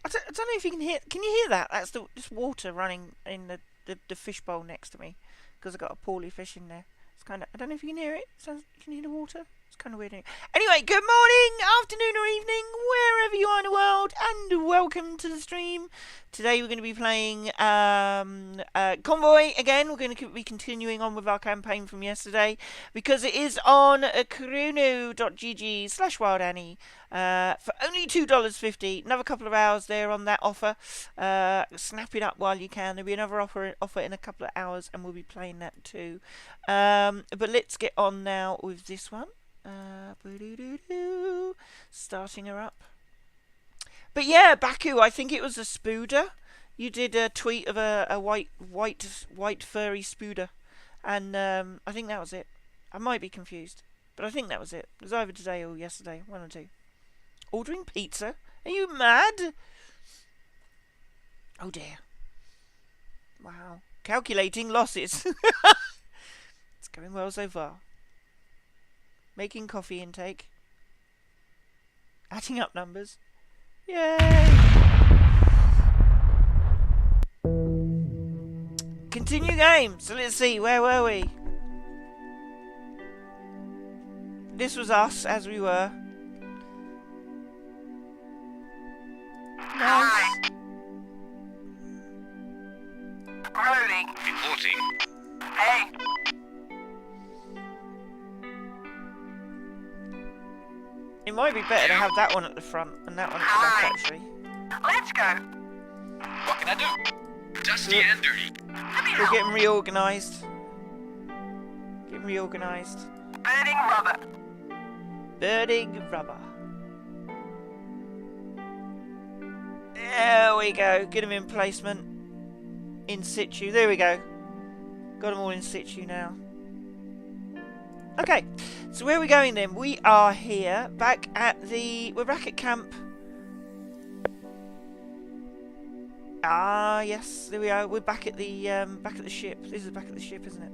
I don't know if you can hear. Can you hear that? That's just water running in the fish bowl next to me because I got a poorly fish in there. It's kind of. I don't know if you can hear it. Sounds. Can you hear the water? It's kind of weird. Anyway, good morning, afternoon, or evening, wherever you are in the world, and welcome to the stream. Today we're going to be playing Convoy again. We're going to be continuing on with our campaign from yesterday because it is on kuruno.gg/wildannie for only $2.50. Another couple of hours there on that offer. Snap it up while you can. There'll be another offer in a couple of hours, and we'll be playing that too. But let's get on now with this one. Starting her up. But yeah, Baku, I think it was a spooder. You did a tweet of a white furry spooder, and I think that was it. I might be confused, but I think that was it. It was either today or yesterday, one or two. Ordering pizza? Are you mad? Oh dear. Wow. Calculating losses. It's going well so far. Making coffee intake. Adding up numbers. Yay! Continue game. So let's see, where were we? This was us as we were. Nice. Rolling. Reporting. Hey. It might be better to have that one at the front and that one at the back, actually. Let's go. What can I do? Dusty and dirty. We're getting reorganised. Getting reorganised. Burning rubber. Burning rubber. There we go. Get them in placement. In situ. There we go. Got them all in situ now. Okay, so where are we going then? We are here, we're back at camp. Ah, yes, there we are. We're back at the ship. This is back at the ship, isn't it?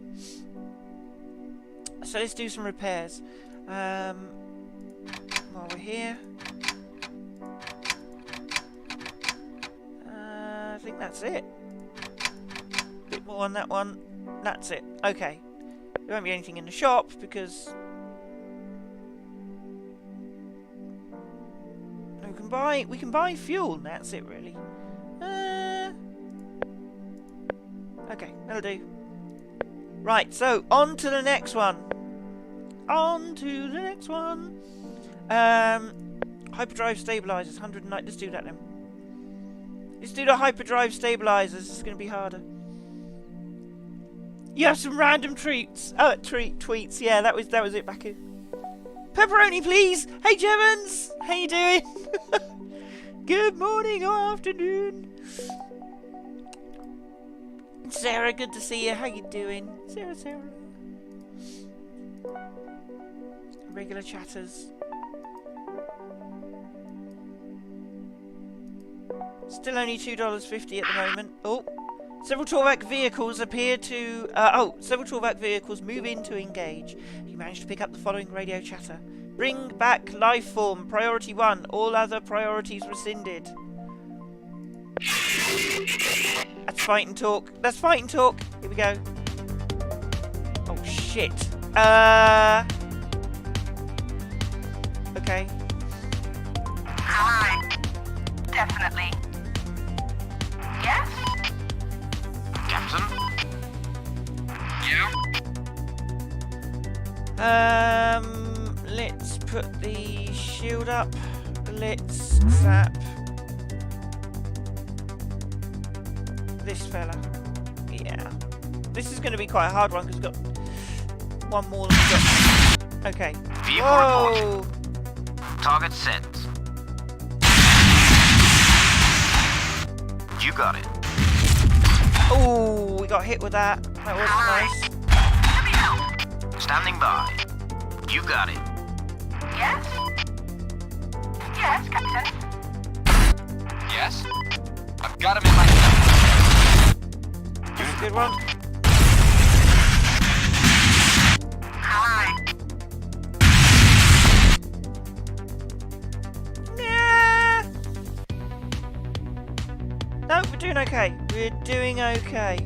So let's do some repairs. While we're here. I think that's it. Bit more on that one. That's it. Okay. There won't be anything in the shop because we can buy fuel, and that's it really. Okay, that'll do. Right, so on to the next one. Hyperdrive stabilizers, 109. Let's do that then. Let's do the hyperdrive stabilizers. This is going to be harder. You have some random tweets. Tweets. Yeah, that was it, Baku. Pepperoni, please. Hey, Jevons. How you doing? Good morning or afternoon. Sarah, good to see you. How you doing? Sarah. Regular chatters. Still only $2.50 at the moment. Oh. Several Torvac vehicles move in to engage. You managed to pick up the following radio chatter. Bring back life form. Priority 1. All other priorities rescinded. That's fight and talk. Here we go. Oh, shit. Okay. Hi. Definitely. Yes? Captain? Yeah? Let's put the shield up. Let's zap this fella. Yeah. This is going to be quite a hard one because we've got one more than we've got. Okay. Vehicle Whoa! report. Target set. You got it. Oh, we got hit with that. That wasn't nice. Standing by. You got it. Yes? Yes, Captain. Yes? I've got him in my sight. That's a good one. Hi. Yeah. No, we're doing okay. We're doing okay.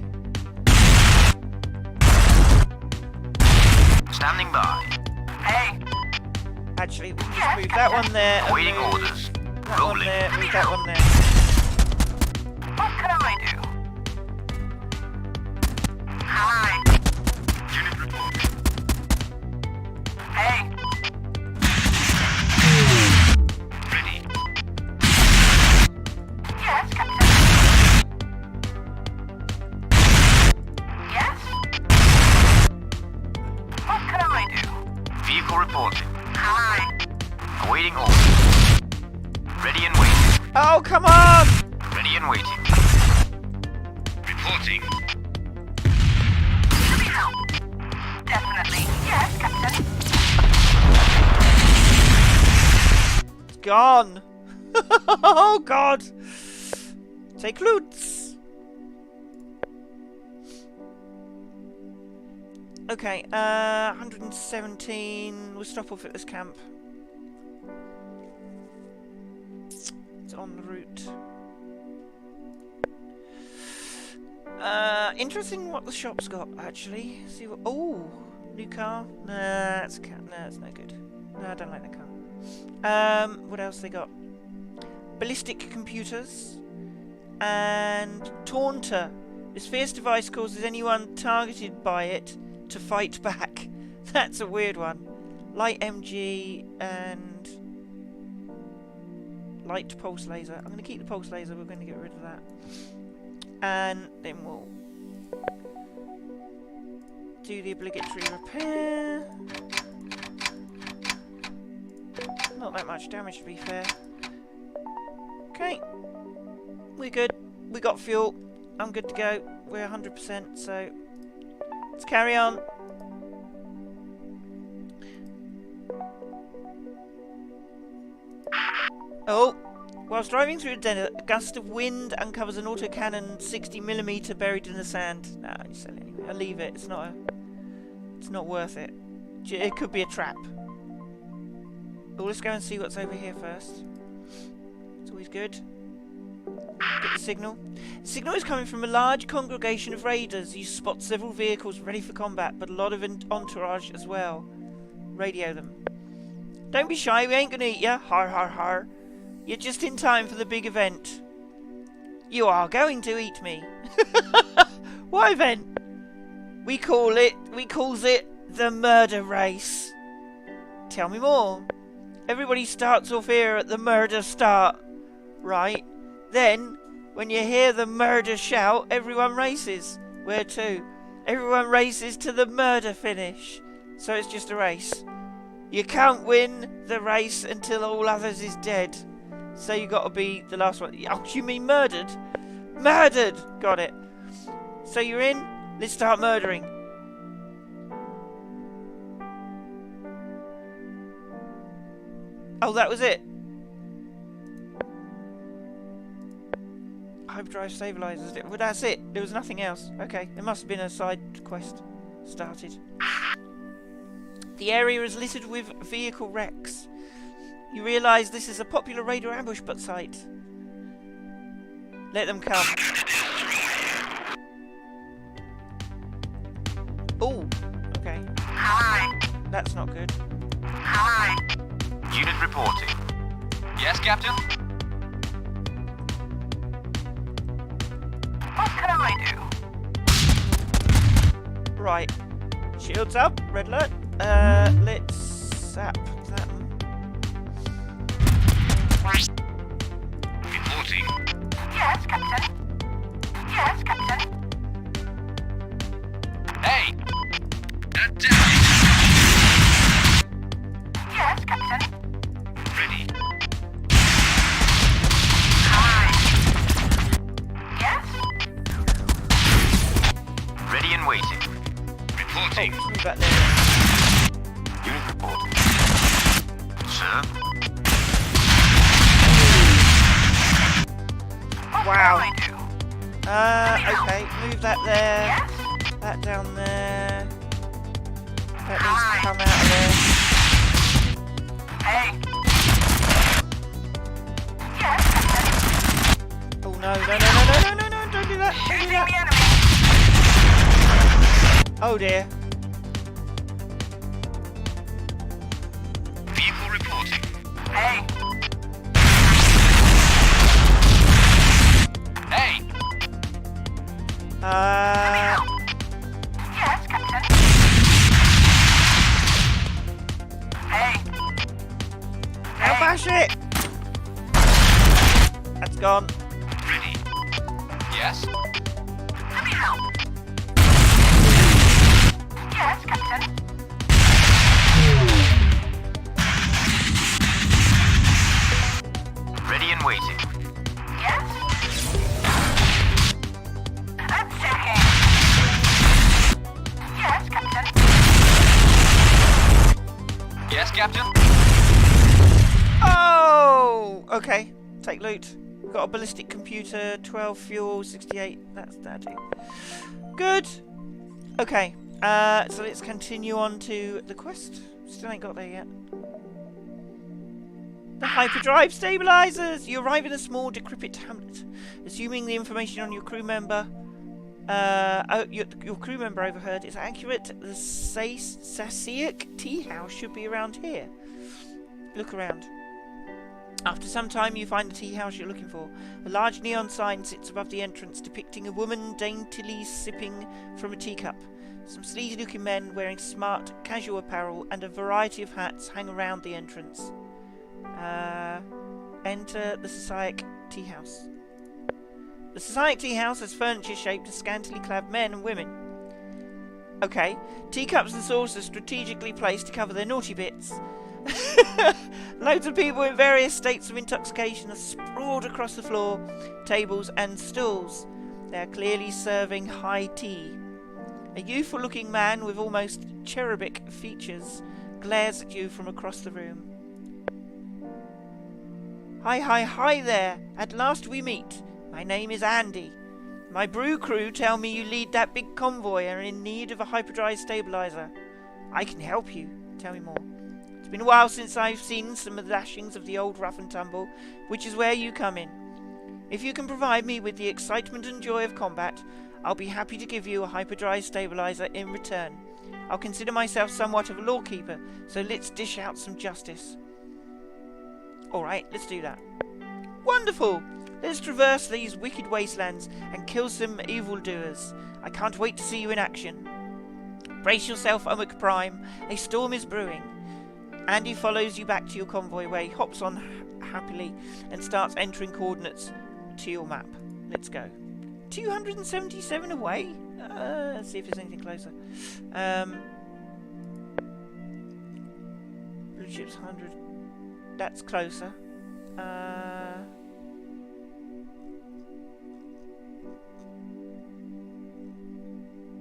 Standing by. Hey, Actually, we can just move that one there. And Awaiting move orders. that one Rolling. there. Move that one there. what can I do? Hi. Unit reporting. Hey, Ready. yes, Captain. Yes? What can I do? Vehicle reporting. Hi. Awaiting orders. Ready and waiting. Oh, come on! Ready and waiting. Reporting. Should we help? Definitely. Yes, Captain. It's gone. Oh, God. Take loots. Okay, 117. We'll stop off at this camp. It's on the route. Interesting what the shop's got, actually. See what... Oh! New car? Nah, that's a cat. Nah, it's no good. No, I don't like the car. What else they got? Ballistic computers. And Taunter. This fierce device causes anyone targeted by it to fight back. That's a weird one. Light MG and light pulse laser. I'm going to keep the pulse laser. We're going to get rid of that. And then we'll do the obligatory repair. Not that much damage, to be fair. Okay. We're good. We got fuel. I'm good to go. We're 100%, so let's carry on. Oh, whilst driving through a desert, a gust of wind uncovers an autocannon 60mm buried in the sand. Nah, you sell it anyway. I'll leave it. It's not worth it. It could be a trap. Well, let's go and see what's over here first. It's always good. Get the signal. The signal is coming from a large congregation of raiders. You spot several vehicles ready for combat, but a lot of entourage as well. Radio them. Don't be shy, we ain't gonna eat ya. Har har har. You're just in time for the big event. You are going to eat me. What event? We calls it the murder race. Tell me more. Everybody starts off here at the murder start, right? Then, when you hear the murder shout, everyone races. Where to? Everyone races to the murder finish. So it's just a race. You can't win the race until all others is dead. So you got to be the last one. Oh, you mean murdered? Murdered! Got it. So you're in? Let's start murdering. Oh, that was it. Hyperdrive stabilizers. Well, that's it. There was nothing else. Okay, there must have been a side quest started. The area is littered with vehicle wrecks. You realise this is a popular raider ambush site. Let them come. Oh, okay. Hi. That's not good. Hi. Unit reporting. Yes, Captain? What can I do? Right. Shields up. Red alert. Let's zap that one. Reporting. Yes, Captain. Yes, Captain. Hey! Attack! Yes, Captain. Ready. Hi. Yes? Ready and waiting. Reporting. Move back there. Unit reporting. Sir? What Wow. can I do? Okay. Move that there. Yes? That down there. That needs to come out of there. Hey. Yes, Captain. Oh no, don't do that. Don't do Shooting the that. enemy. Oh dear. Vehicle reporting. Hey. Hey! Yes, Captain. Hey. Now bash it! That's gone. Ready. Yes? Let me help. Yes, Captain. Ready and waiting. Yes. I'm checking. Yes, Captain. Yes, Captain? Oh! Okay. Take loot. We've got a ballistic computer, 12 fuel, 68. That's dirty. Good. Okay. So let's continue on to the quest. Still ain't got there yet. The hyperdrive stabilizers! You arrive in a small, decrepit hamlet. Assuming the information on your crew member, your crew member overheard is accurate, the Sasiak tea house should be around here. Look around. After some time, you find the tea house you're looking for. A large neon sign sits above the entrance, depicting a woman daintily sipping from a teacup. Some sleazy-looking men wearing smart, casual apparel and a variety of hats hang around the entrance. Enter the Sasiak tea house. The Sasiak tea house has furniture shaped as scantily clad men and women. Okay, teacups and saucers are strategically placed to cover their naughty bits. Loads of people in various states of intoxication are sprawled across the floor, tables and stools. They are clearly serving high tea. A youthful-looking man with almost cherubic features glares at you from across the room. Hi there! At last we meet. My name is Andy. My brew crew tell me you lead that big convoy and are in need of a hyperdrive stabilizer. I can help you. Tell me more. It's been a while since I've seen some of the lashings of the old rough and tumble, which is where you come in. If you can provide me with the excitement and joy of combat, I'll be happy to give you a hyperdrive stabilizer in return. I'll consider myself somewhat of a lawkeeper, so let's dish out some justice. Alright, let's do that. Wonderful! Let's traverse these wicked wastelands and kill some evildoers. I can't wait to see you in action. Brace yourself, Omik Prime. A storm is brewing. Andy follows you back to your convoy where he hops on happily and starts entering coordinates to your map. Let's go. 277 away? Let's see if there's anything closer. Blue chip's 100. That's closer.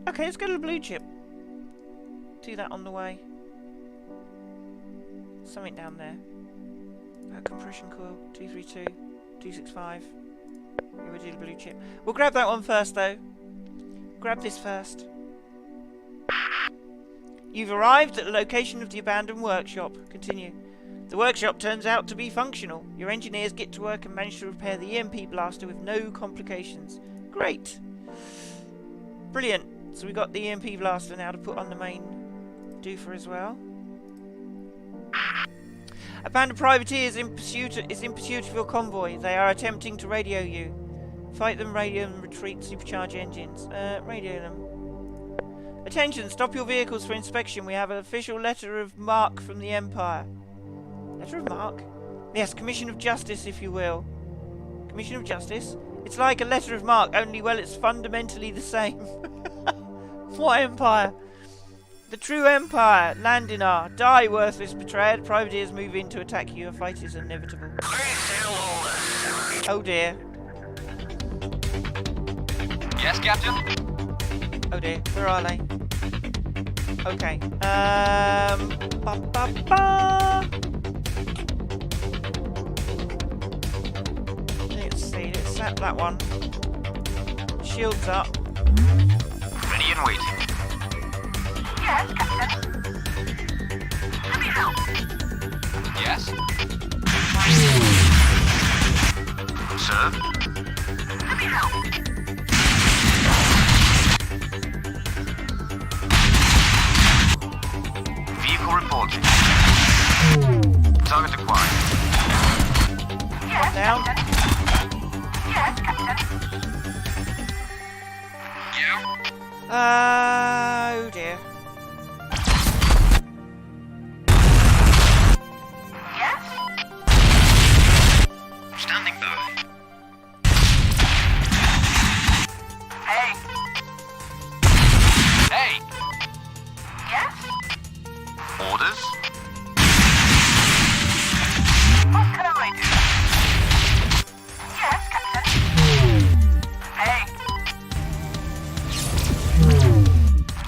Okay, let's go to the blue chip. Do that on the way. Something down there. Compression coil, 232, 265. Yeah, we'll do the blue chip. We'll grab that one first, though. Grab this first. You've arrived at the location of the abandoned workshop. Continue. The workshop turns out to be functional. Your engineers get to work and manage to repair the EMP blaster with no complications. Great. Brilliant. So we got the EMP blaster now to put on the main doofer as well. A band of privateers is in pursuit of your convoy. They are attempting to radio you. Fight them, radio them, retreat, supercharge engines. Radio them. Attention, stop your vehicles for inspection. We have an official letter of marque from the Empire. Letter of marque? Yes, Commission of Justice, if you will. Commission of Justice? It's like a letter of marque, only, well, it's fundamentally the same. What Empire? The true Empire. Landinar. Die, worthless betrayed. Privateers move in to attack you. A fight is inevitable. Oh dear. Yes, Captain? Oh dear. Where are they? Okay. Ba ba ba. Let's see. Let's snap that one. Shields up. Ready and waiting. Yes, Captain. Let me help. Yes? Sir? Let me help. Vehicle reporting. Target acquired. Yes, Down. Captain. Yes, Captain. Yeah. Oh dear. Yes. Standing by. Hey. Hey. Yes. Orders. What can I do? Yes, Captain. Hey.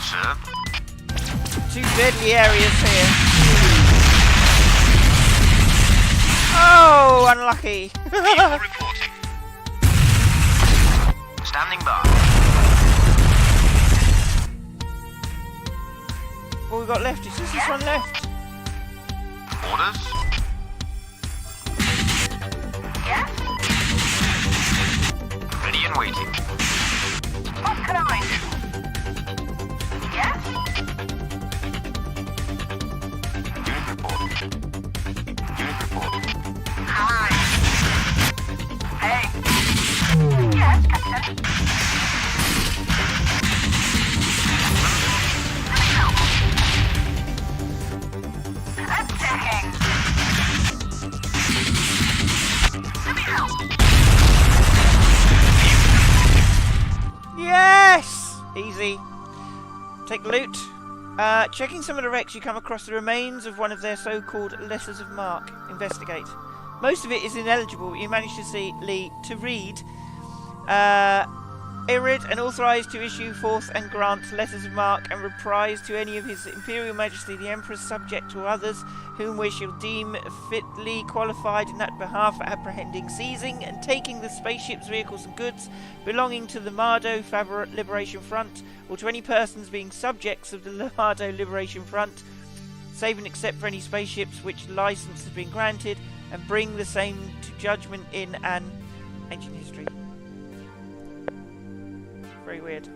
Sir. Two deadly areas here. Oh, unlucky. Vehicle reporting. Standing by. What we got left? Is this one left? Orders. Yes. Ready and waiting. What can I do? Yes. Unit reporting. Unit reporting. Hi. Hey. Yes, Captain. Let me help. Attacking. Let me help. Yes! Easy. Take the loot. Checking some of the wrecks, you come across the remains of one of their so-called letters of marque. Investigate. Most of it is ineligible, but you manage to read. Irid and authorised to issue forth and grant letters of marque and reprise to any of His Imperial Majesty the Emperor's subject or others whom we shall deem fitly qualified in that behalf for apprehending, seizing and taking the spaceships, vehicles and goods belonging to the Mardo Liberation Front or to any persons being subjects of the Mardo Liberation Front, save and except for any spaceships which license has been granted, and bring the same to judgment in an ancient history. Very weird.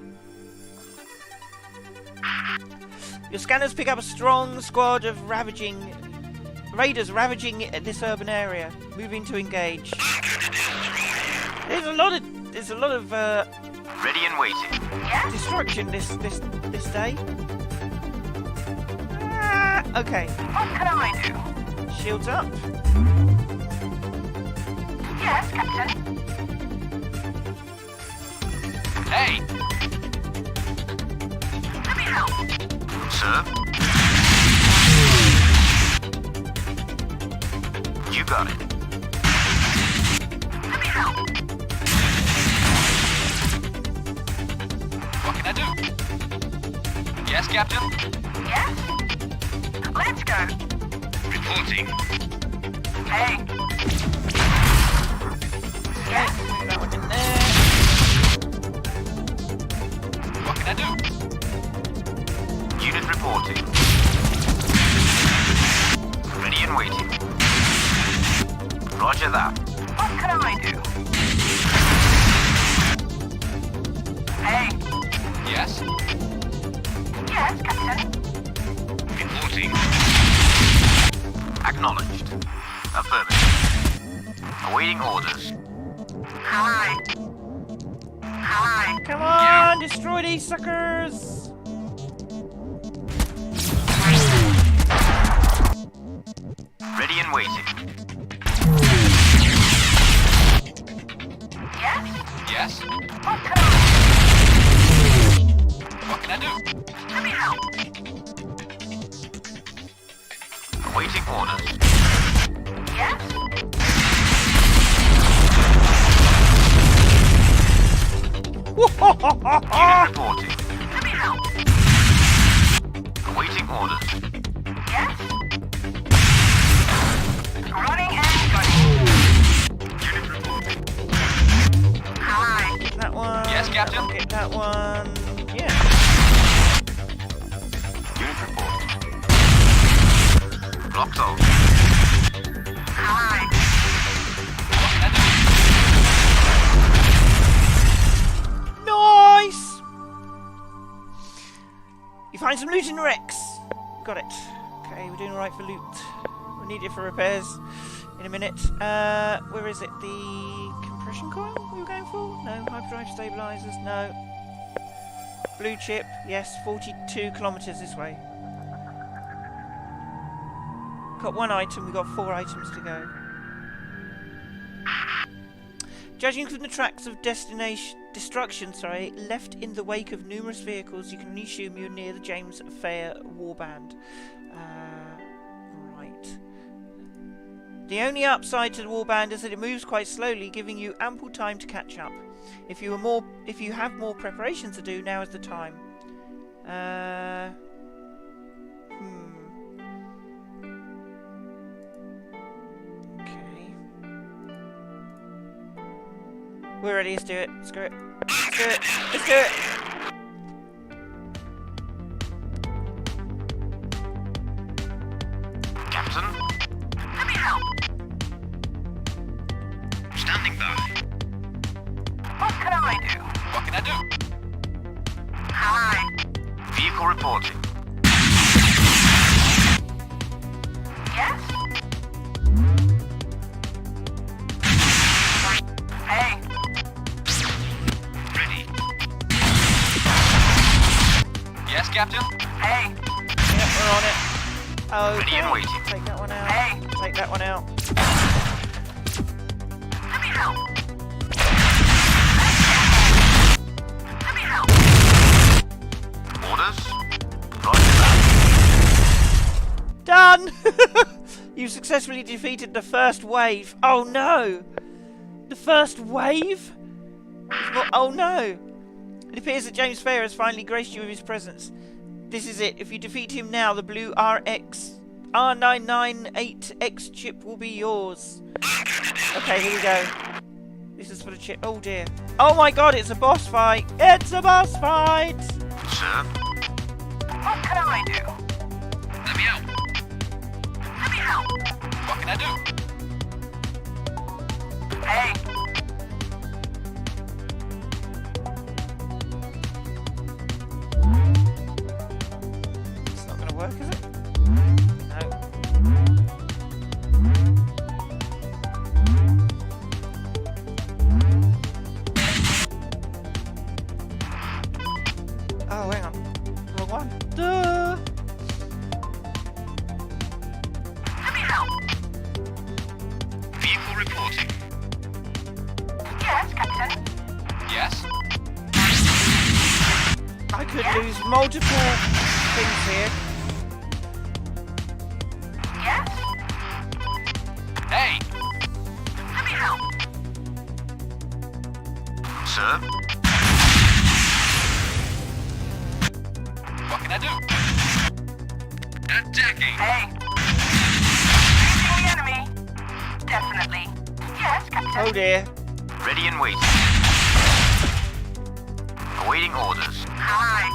Your scanners pick up a strong squad of raiders ravaging this urban area. Moving to engage. There's a lot of Ready and waiting. Yes. destruction this day. Okay. What can I do? Shields up. Yes, Captain. Hey. Let me help. Sir. You got it. Let me help. What can I do? Yes, Captain. Yes. Let's go. Reporting. Hey. Okay, put that one in there. What can I do? Unit reporting. Ready and waiting. Roger that. What can I do? Hey. Yes. Yes, Captain. Reporting. Acknowledged. Affirmative. Awaiting orders. Hi. Hi. Come on, destroy these suckers! Ready and waiting. Yes. Yes. What can I What can I do? do? Let me help. Awaiting orders. Yes. Unit reporting. Let me help. Awaiting orders. Yes. Running and gunning. Unit reporting. Hi. Get that one. Yes, Captain. Get that one. Yeah. Unit reporting. Blocked off. Hi. What can I do? Find some loot in wrecks. Got it. Okay, we're doing alright for loot. We need it for repairs in a minute. Where is it? The compression coil we were going for? No. Hyperdrive stabilizers? No. Blue chip? Yes. 42 kilometers this way. Got one item. We got 4 items to go. Judging from the tracks of destruction, left in the wake of numerous vehicles, you can only assume you're near the James Fair warband. Right. The only upside to the warband is that it moves quite slowly, giving you ample time to catch up. If you have more preparations to do, now is the time. We're ready, let's do it. Screw it. Let's do it. Let's do it. Captain? Let me help. Standing by. What can I do? What can I do? Hi. Vehicle reporting. Yes? Hey. Ready. Yes, Captain? Hey. Yep, we're on it. Okay. Ready and waiting. Take that one out. Hey. Take that one out. Let me help. Let me help. Orders? Roger that. Done! You successfully defeated the first wave. Oh no! The first wave? Oh no! It appears that James Fair has finally graced you with his presence. This is it. If you defeat him now, the blue R998X chip will be yours. Okay, here we go. This is for the chip. Oh dear. Oh my god, it's a boss fight! It's a boss fight! Sir? What can I do? Let me out. Let me help. What can I do? Hey. It's not going to work, is it? No. Oh, hang on. Wrong one. Duh! Let me help. Vehicle reporting. Yes, Captain. Yes? I could lose multiple things here. Yes? Hey! Let me help. Sir? What can I do? Attacking! Hey. Facing the enemy. Definitely. Yes, Captain. Oh dear. Ready and waiting. Awaiting orders. Hi.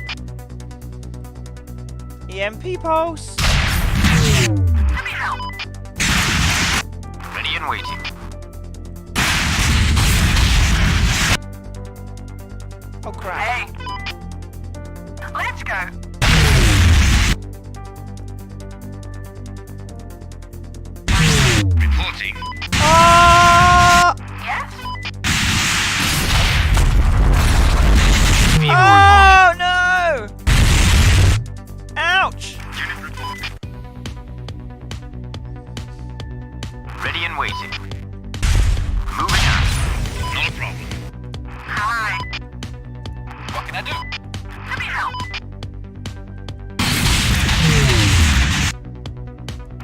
EMP pulse. Let me help. Ready and waiting. Oh crap. Hey. Let's go. Reporting. Ah! Yes? Vehicle Oh no! Ouch! reporting. Unit reporting. Ready and waiting. Moving out. Not a problem. Hi. What can I do? Let me help.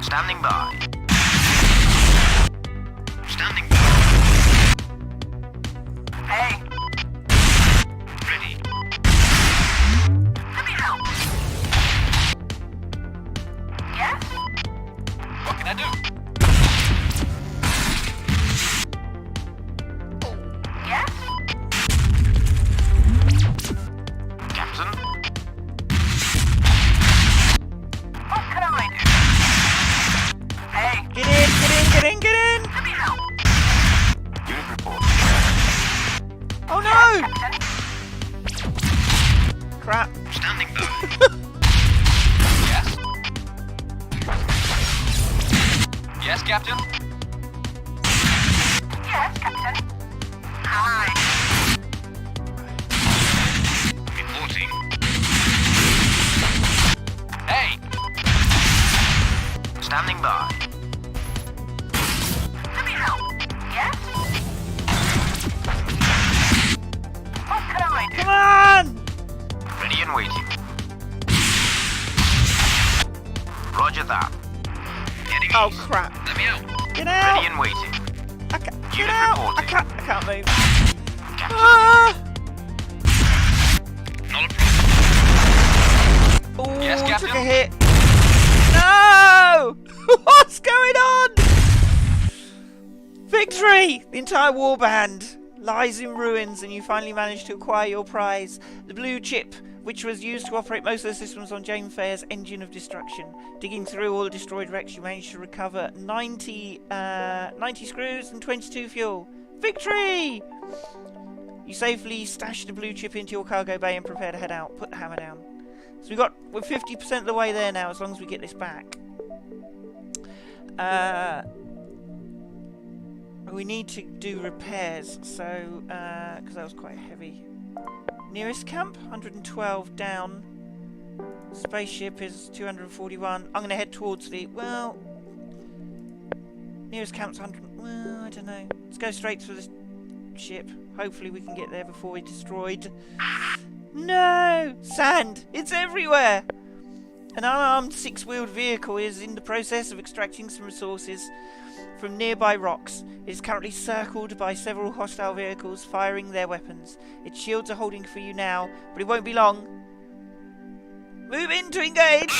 Standing by. Standing by. Hey. Ready. Let me help. Yes? What can I do? Yes? Captain? What can I do? Hey. Get in, get in, get in, get in! Let me help. Unit report. Oh no! Captain. Crap. Standing by. Captain. Yes, Captain. Aye. Reporting. Hey! Standing by. Let me help. Yes? What can I do? Come on! Ready and waiting. Roger that. Getting Oh east. crap! Let me out. Get out! Ready and waiting. I can't, get Unit out! reporting. I can't move. Captain. Ah! Not a problem. Oh, Yes, took Captain? a hit. No! What's going on? Victory! The entire warband lies in ruins, and you finally managed to acquire your prize, the blue chip, which was used to operate most of the systems on Jane Fair's engine of destruction. Digging through all the destroyed wrecks, you managed to recover 90 screws and 22 fuel. Victory! You safely stashed the blue chip into your cargo bay and prepare to head out. Put the hammer down. So we're 50% of the way there now, as long as we get this back. We need to do repairs, so because that was quite heavy. Nearest camp, 112 down. Spaceship is 241. I'm going to head towards the, well, nearest camp's 100. Well, I don't know. Let's go straight for the ship. Hopefully we can get there before we're destroyed. No! Sand! It's everywhere! An unarmed six-wheeled vehicle is in the process of extracting some resources from nearby rocks. It is currently circled by several hostile vehicles firing their weapons. Its shields are holding for you now, but it won't be long. Move in to engage!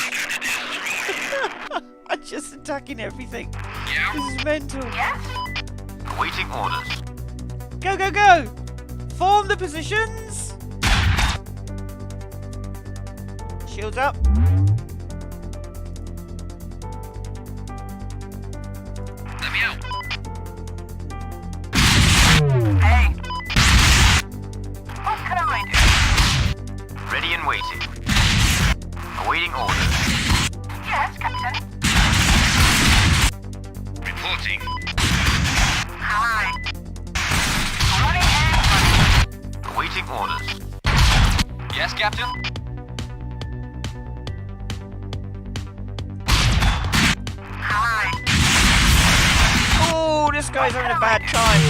I'm just attacking everything. Yeah. This is mental. Yes? Awaiting orders. Go, go, go! Form the positions! Shields up. Let me out. Hey. What can I do? Ready and waiting. Awaiting orders. Yes, Captain. Reporting. Aye. Running in. Awaiting orders. Yes, Captain. Aye. Oh, this guy's having a bad time.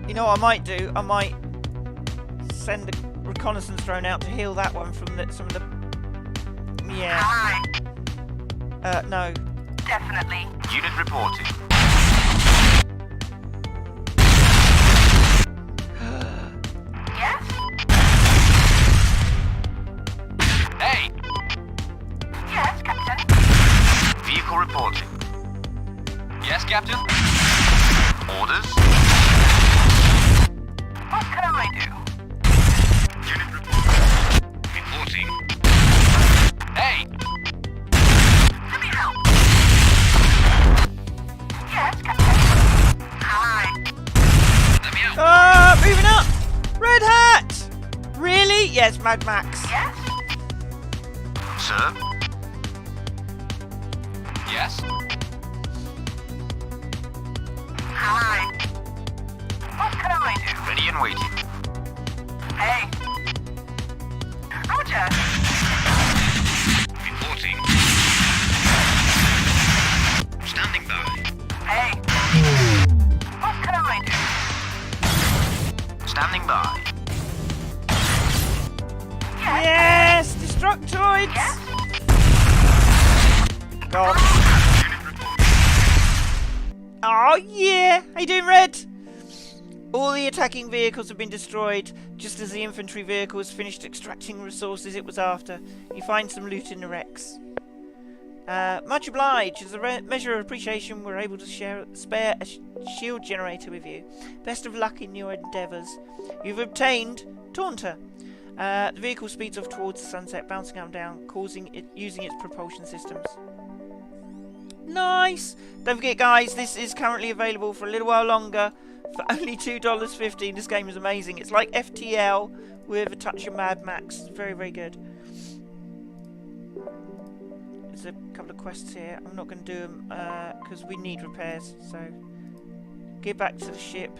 You know what I might do? I might send a reconnaissance drone out to heal that one from some of the... Yeah. Aye. No. Definitely. Unit reporting. Yes? Hey! Yes, Captain. Vehicle reporting. Yes, Captain. Orders. What can I do? Unit reporting. Reporting. Hey! Let me help. Yes, Captain. Aye. Let me out. Moving up! Red Hat! Really? Yes, Mad Max. Yes? Sir? Yes? Aye. What can I do? Ready and waiting. Hey. Roger. Reporting. Standing by. Hey. What can I do? Standing by. Yes! Destructoids! Yes? God. Unit reporting. Oh yeah! How you doing, Red? All the attacking vehicles have been destroyed, just as the infantry vehicle has finished extracting resources it was after. You find some loot in the wrecks. Much obliged. As a measure of appreciation, we're able to spare a shield generator with you. Best of luck in your endeavours. You've obtained Taunter. The vehicle speeds off towards the sunset, bouncing up and down, using its propulsion systems. Nice! Don't forget, guys, this is currently available for a little while longer for only $2.50. This game is amazing. It's like FTL with a touch of Mad Max. It's very, very good. there's a couple of quests here. I'm not going to do them because we need repairs. So get back to the ship.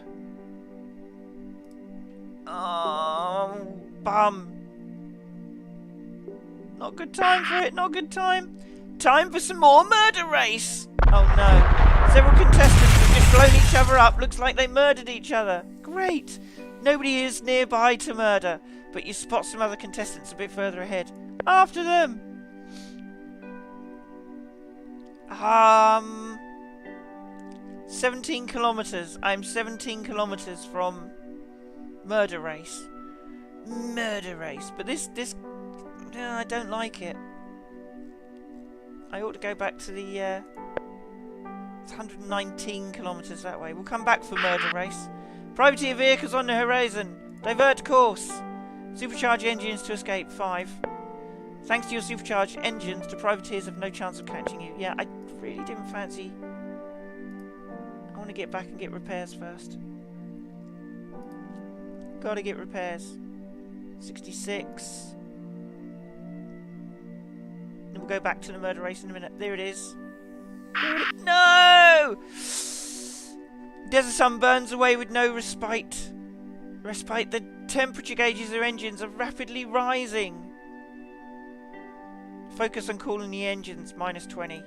Oh, bum. Not good time for it. Not good time. Time for some more murder race. Oh no. Several contestants have just blown each other up. Looks like they murdered each other. Great. Nobody is nearby to murder, but you spot some other contestants a bit further ahead. After them. 17 kilometers. I'm 17 kilometers from murder race. Murder race. But this, I don't like it. I ought to go back to the, it's 119 kilometers that way. We'll come back for murder race. Privateer vehicles on the horizon. Divert course. Supercharge engines to escape. 5. Thanks to your supercharged engines, the privateers have no chance of catching you. Yeah, I really didn't fancy... I want to get back and get repairs first. Gotta get repairs. 66. Then we'll go back to the murder race in a minute. There it is. There it is. No! Desert sun burns away with no respite. The temperature gauges of their engines are rapidly rising. Focus on cooling the engines, -20.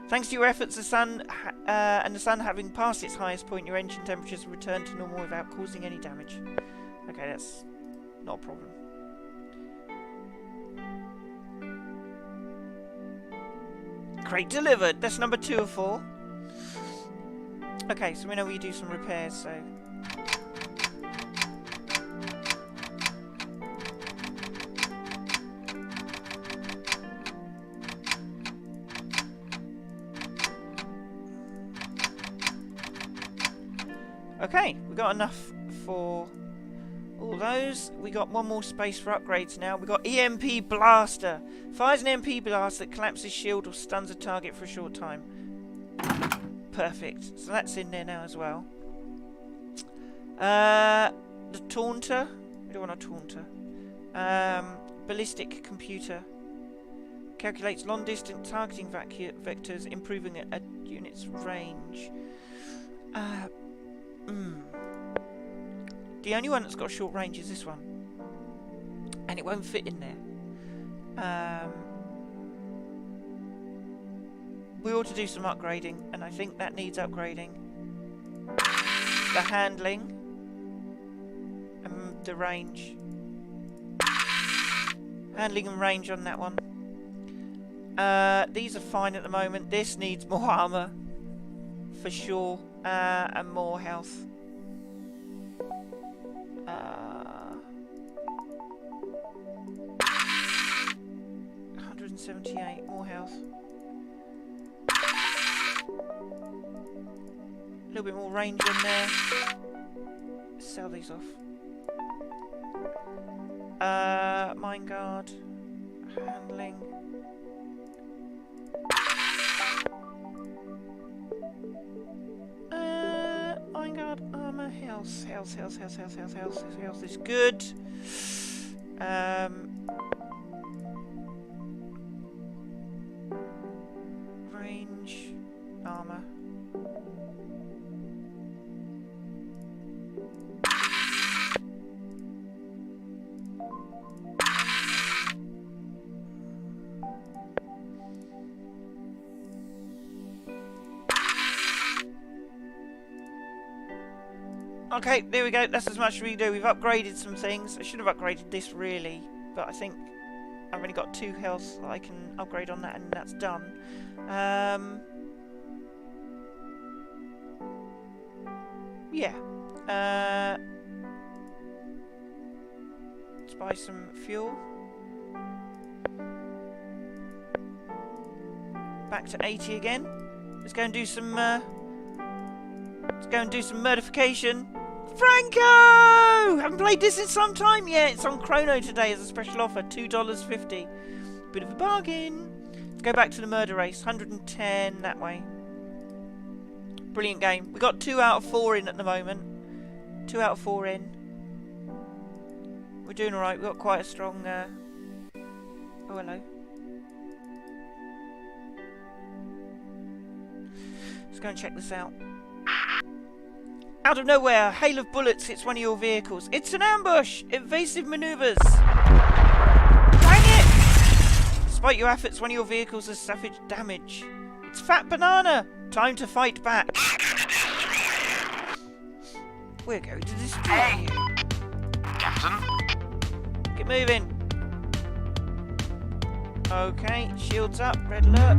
Thanks to your efforts, the sun having passed its highest point, your engine temperatures will return to normal without causing any damage. Okay, that's not a problem. Crate delivered. That's number 2 of 4. Okay, so we know we do some repairs, so... Okay, we got enough for all those. We got one more space for upgrades now. We got EMP Blaster. Fires an EMP blast that collapses shield or stuns a target for a short time. Perfect. So that's in there now as well. The Taunter. We don't want a Taunter. Ballistic Computer. Calculates long-distance targeting vectors, improving a unit's range. The only one that's got a short range is this one, and it won't fit in there. We ought to do some upgrading, and I think that needs upgrading. The handling and the range. Handling and range on that one. These are fine at the moment. This needs more armour for sure, and more health. 178, more health. A little bit more range in there. Sell these off. Mine guard. Handling. Mine guard, armor, health. Health is good. Range, armor. Okay, there we go. That's as much as we do. We've upgraded some things. I should have upgraded this really, but I think I've only got 2 health that I can upgrade on that, and that's done. Yeah. Let's buy some fuel. Back to 80 again. Let's go and do some. Let's go and do some murdification. Franco! Haven't played this in some time yet. It's on Chrono today as a special offer. $2.50. Bit of a bargain. Let's go back to the murder race. 110 that way. Brilliant game. We got 2 out of 4 in at the moment. 2 out of 4 in. We're doing alright. We've got quite a strong... Oh, hello. Let's go and check this out. Out of nowhere, a hail of bullets hits one of your vehicles. It's an ambush! Evasive maneuvers! Dang it! Despite your efforts, one of your vehicles has suffered damage. It's Fat Banana! Time to fight back. We're going to destroy you. Captain? Get moving. Okay, shields up, red alert.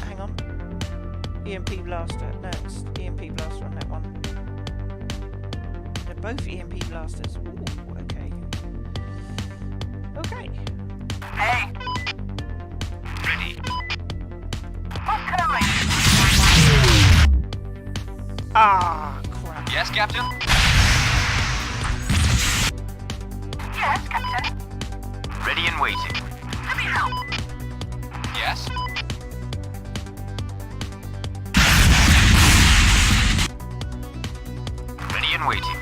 Hang on. EMP blaster. No, it's EMP blaster on that one. They're both EMP blasters. Ooh, okay. Okay. Hey, Ready. what can I Ah, crap. Yes, Captain? do? Yes, Captain. Ready and waiting. Let me help. Yes? Ready and waiting.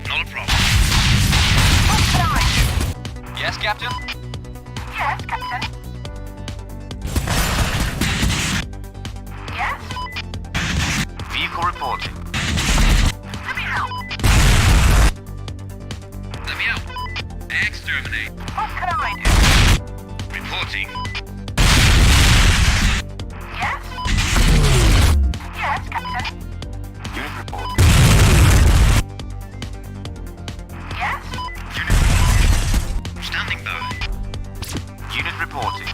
Not a problem. What can I do? Yes, Captain? Yes, Captain. Yes, Vehicle reporting. let me help. Let me out. Exterminate. What can I do? Reporting. Yes? Yes, Captain. Unit reporting. Yes? Unit reporting. Standing by. Unit reporting.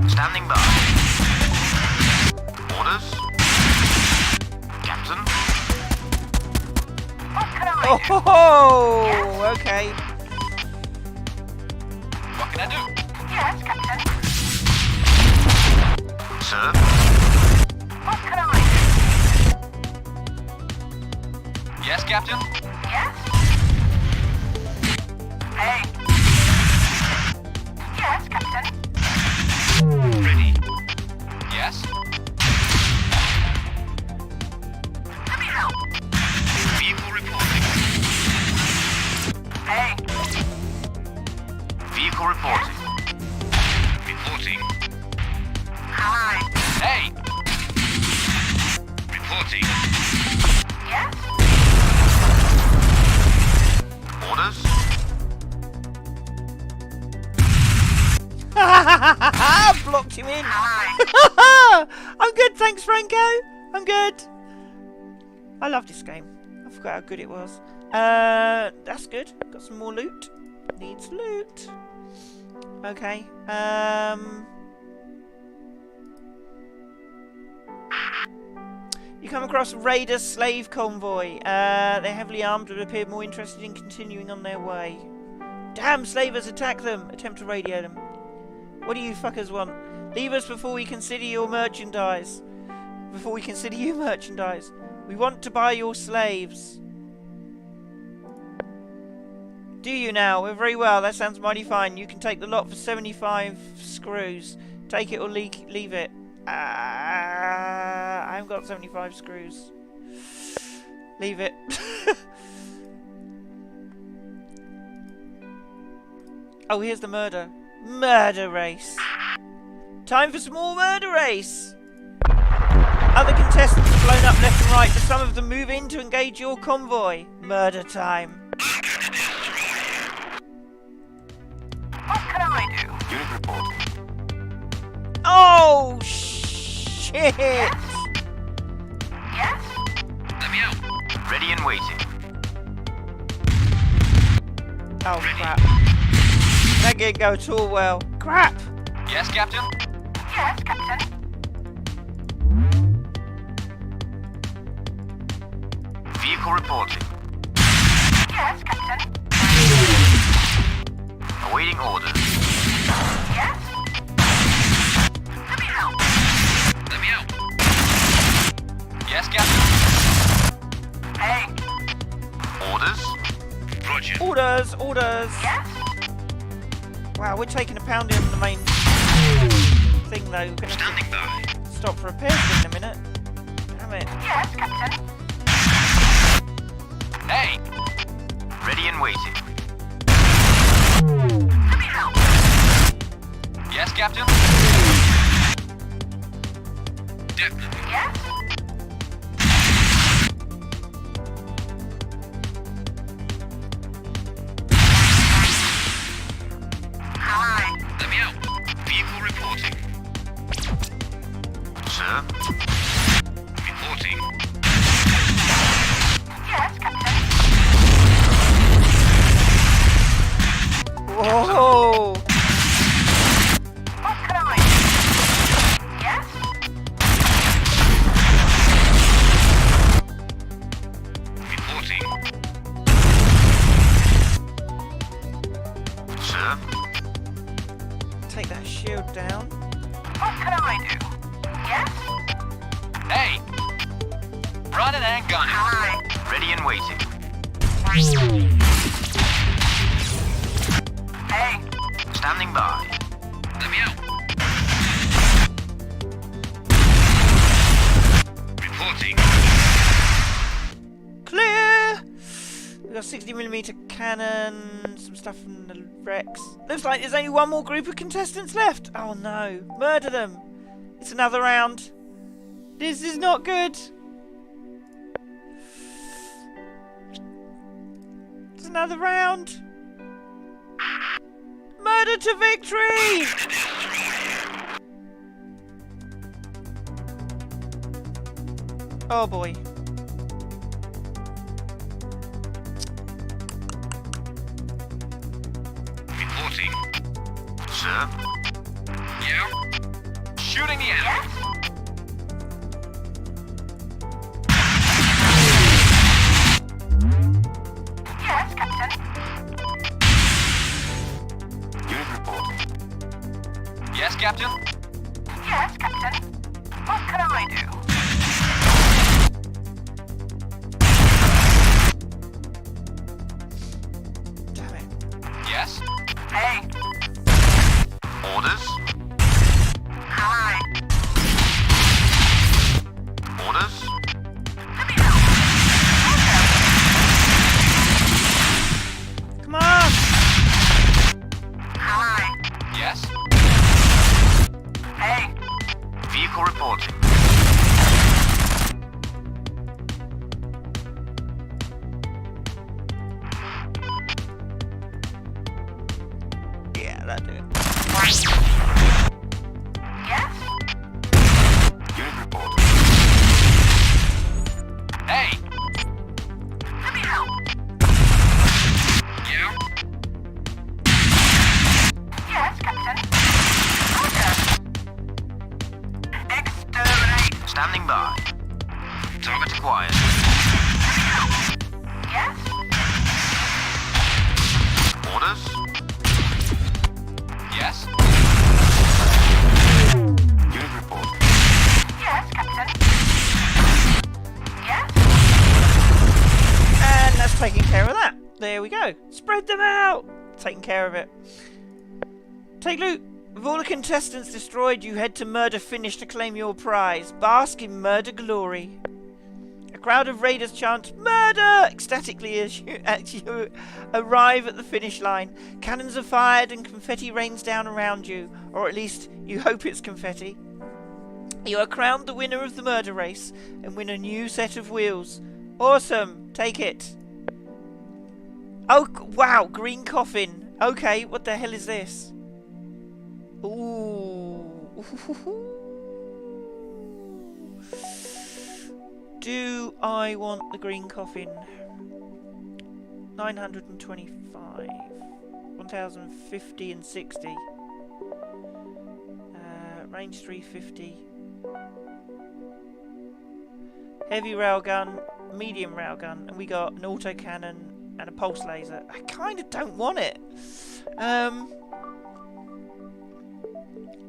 Standing by. Orders? Captain? What can I Oh, do? ho, ho. Okay. What can I do? Yes, Captain. Sir? What can I do? Yes, Captain? Yes? Hey. Yes, Captain. Ready. Yes? Let me help. Vehicle reporting. Hey. Vehicle reporting. Reporting. Hi. Hey! Reporting. Yes? Orders? Blocked him in. Hi. I'm good, thanks, Franco. I'm good. I love this game. I forgot how good it was. That's good. Got some more loot. Needs loot. Okay. You come across a raider slave convoy. They're heavily armed and appear more interested in continuing on their way. Damn, slavers, attack them! Attempt to radio them. What do you fuckers want? Leave us before we consider your merchandise. Before we consider you merchandise. We want to buy your slaves. Do you now? Well, very well. That sounds mighty fine. You can take the lot for 75 screws. Take it or leave it. I haven't got 75 screws. Leave it. Oh, here's the murder. Murder race. Time for some more murder race. Other contestants are blown up left and right, but some of them move in to engage your convoy. Murder time. What can I do? Unit reporting. Oh, shit. Yes? Let me out. Ready and waiting. Oh, crap. That didn't go at all well. Crap. Yes, Captain? Yes, Captain. Vehicle reporting. Yes, Captain. Awaiting orders. Yes? Let me help. Let me out. Yes, Captain? Hey. Orders? Roger. Orders, orders. Yes? Wow, we're taking a pounding on the main thing though. We're going to Standing by. stop for repairs in a minute. Damn it. Yes, Captain. Hey! Ready and waiting. Let me help. Yes, Captain? Yes? Hi. Let me out. Vehicle reporting. Sir? Reporting. Yes, Captain. Whoa! What can I do? Yes? Reporting. Sir? Take that shield down. What can I do? Yes? Hey! Running and gunning. Hi. Ready and waiting. Hey. Standing by. Let me out. Reporting. Clear! We got 60mm cannon, some stuff from the Rex. Looks like there's only one more group of contestants left. Oh no. Murder them. It's another round. This is not good. It's another round. Murder to victory! Oh boy. Reporting. Sir? Yeah? Shooting the enemy. Yes? Yes, Captain. Unit reporting. Yes, Captain? Yes, Captain. What can I do? Damn it. Yes? Hey. Orders? Hi. Orders? Let me help. Come on! Hi. Yes? Hey. Vehicle reporting. Yeah, that'll do it. Yes? Unit reporting. Hey! Let me help. Yeah? Yes, Captain. Roger. Exterminate. Standing by. Target acquired. Yes? Orders? Yes? Unit report. Yes, Captain. Yes? And that's taking care of that. There we go. Spread them out. Taking care of it. Take loot. With all the contestants destroyed, you head to Murder Finish to claim your prize. Bask in murder glory. A crowd of raiders chant "Murder!" ecstatically as you arrive at the finish line. Cannons are fired and confetti rains down around you, or at least you hope it's confetti. You are crowned the winner of the murder race and win a new set of wheels. Awesome! Take it. Oh, wow! Green coffin. Okay, what the hell is this? Ooh. Do I want the green coffin? 925. 1050 and 60. Range 350. Heavy railgun, medium railgun, and we got an autocannon and a pulse laser. I kind of don't want it. I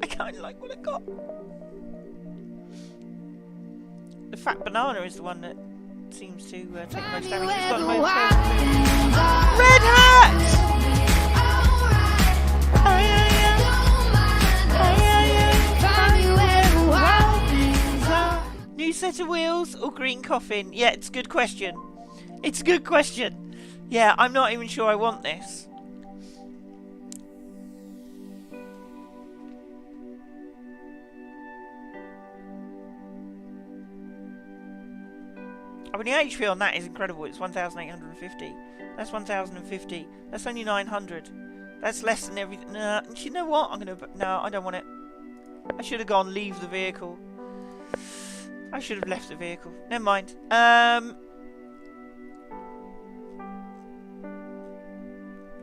kind of like what I got. The fat banana is the one that seems to take the most damage. It's got the most health. Red hat! New set of wheels or green coffin? Yeah, it's a good question. It's a good question. Yeah, I'm not even sure I want this. I mean, the HP on that is incredible. It's 1,850. That's 1,050. That's only 900. That's less than everything. No, you know what? No, I don't want it. I should have gone leave the vehicle. I should have left the vehicle. Never mind.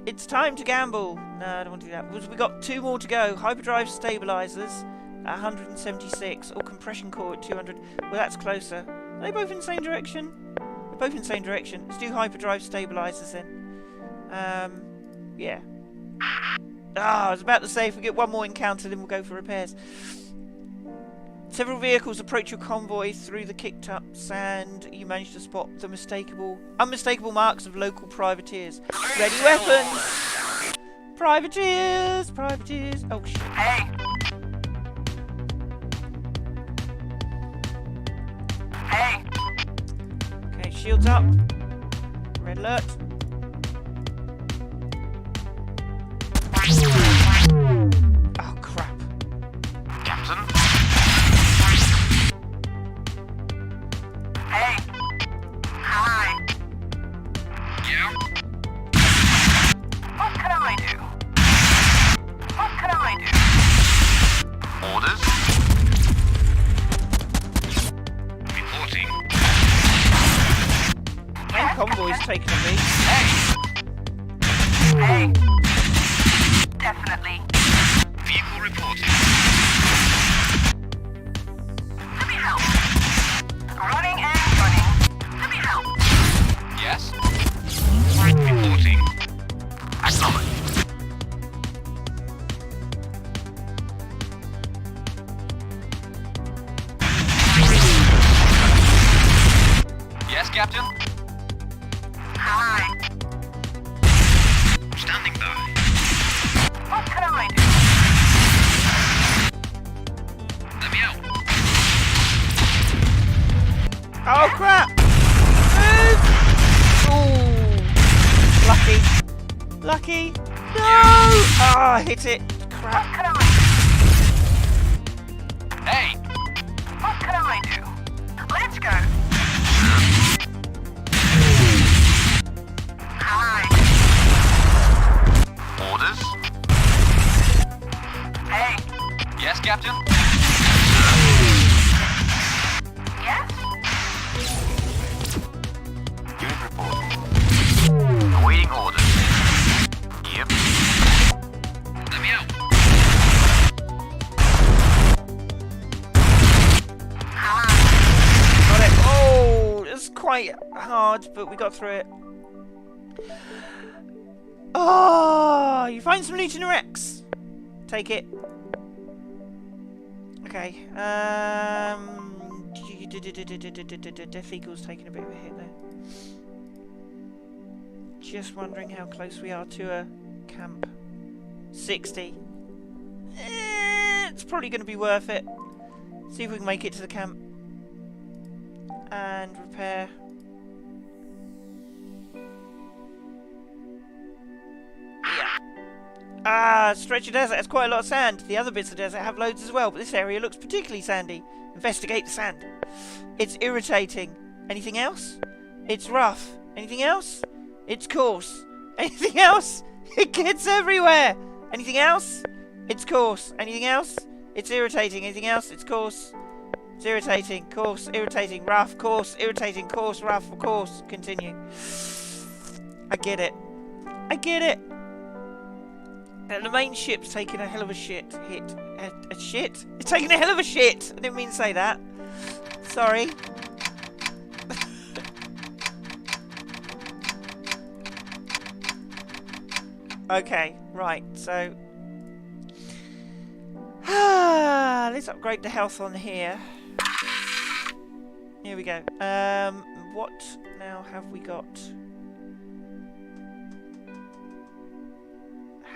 It's time to gamble. No, I don't want to do that. We've got 2 more to go. Hyperdrive stabilizers at 176, or compression core at 200. Well, that's closer. Are they both in the same direction? They're both in the same direction. Let's do hyperdrive stabilizers then. Yeah. I was about to say if we get one more encounter, then we'll go for repairs. Several vehicles approach your convoy through the kicked-up sand. You manage to spot the unmistakable marks of local privateers. Ready weapons! Privateers! Privateers! Oh, shit. Hey! Hey! Okay, shields up. Red alert. Oh, crap. Captain? Hey! Hi! Yeah? What can I do? What can I do? Orders? Reporting. And convoy's taking a beat. Hey! Definitely. Vehicle reporting. Let me help. Running and gunning. Let me help. Yes? Reporting. Acknowledged. Yes, Captain? Hi. Standing by. What can I do? Let me out. Oh, crap! Move! Ooh. Lucky. Lucky. No! Oh, I hit it. What Crap. can I do? Hey! What can I do? Let's go. Hi. Orders? Hey. Yes, Captain? Yes? Unit reporting. Awaiting orders. Yep. Let me out. Hi. Got it. Oh, it's quite hard, but we got through it. Oh, you find some loot in a Rex. Take it. Okay. Death Eagle's taking a bit of a hit there. Just wondering how close we are to a camp. 60. It's probably going to be worth it. See if we can make it to the camp. And repair. Yeah. Stretch of desert has quite a lot of sand. The other bits of desert have loads as well, but this area looks particularly sandy. Investigate the sand. It's irritating. Anything else? It's rough. Anything else? It's coarse. Anything else? It gets everywhere. Anything else? It's coarse. Anything else? It's irritating. Anything else? It's coarse. It's irritating. Coarse. Irritating. Rough. Coarse. Irritating. Coarse. Rough. Coarse. Continue. I get it. I get it. The main ship's taking a hell of a shit. A shit? It's taking a hell of a shit. I didn't mean to say that. Sorry. Okay, right, so let's upgrade the health on here. Here we go. What now have we got?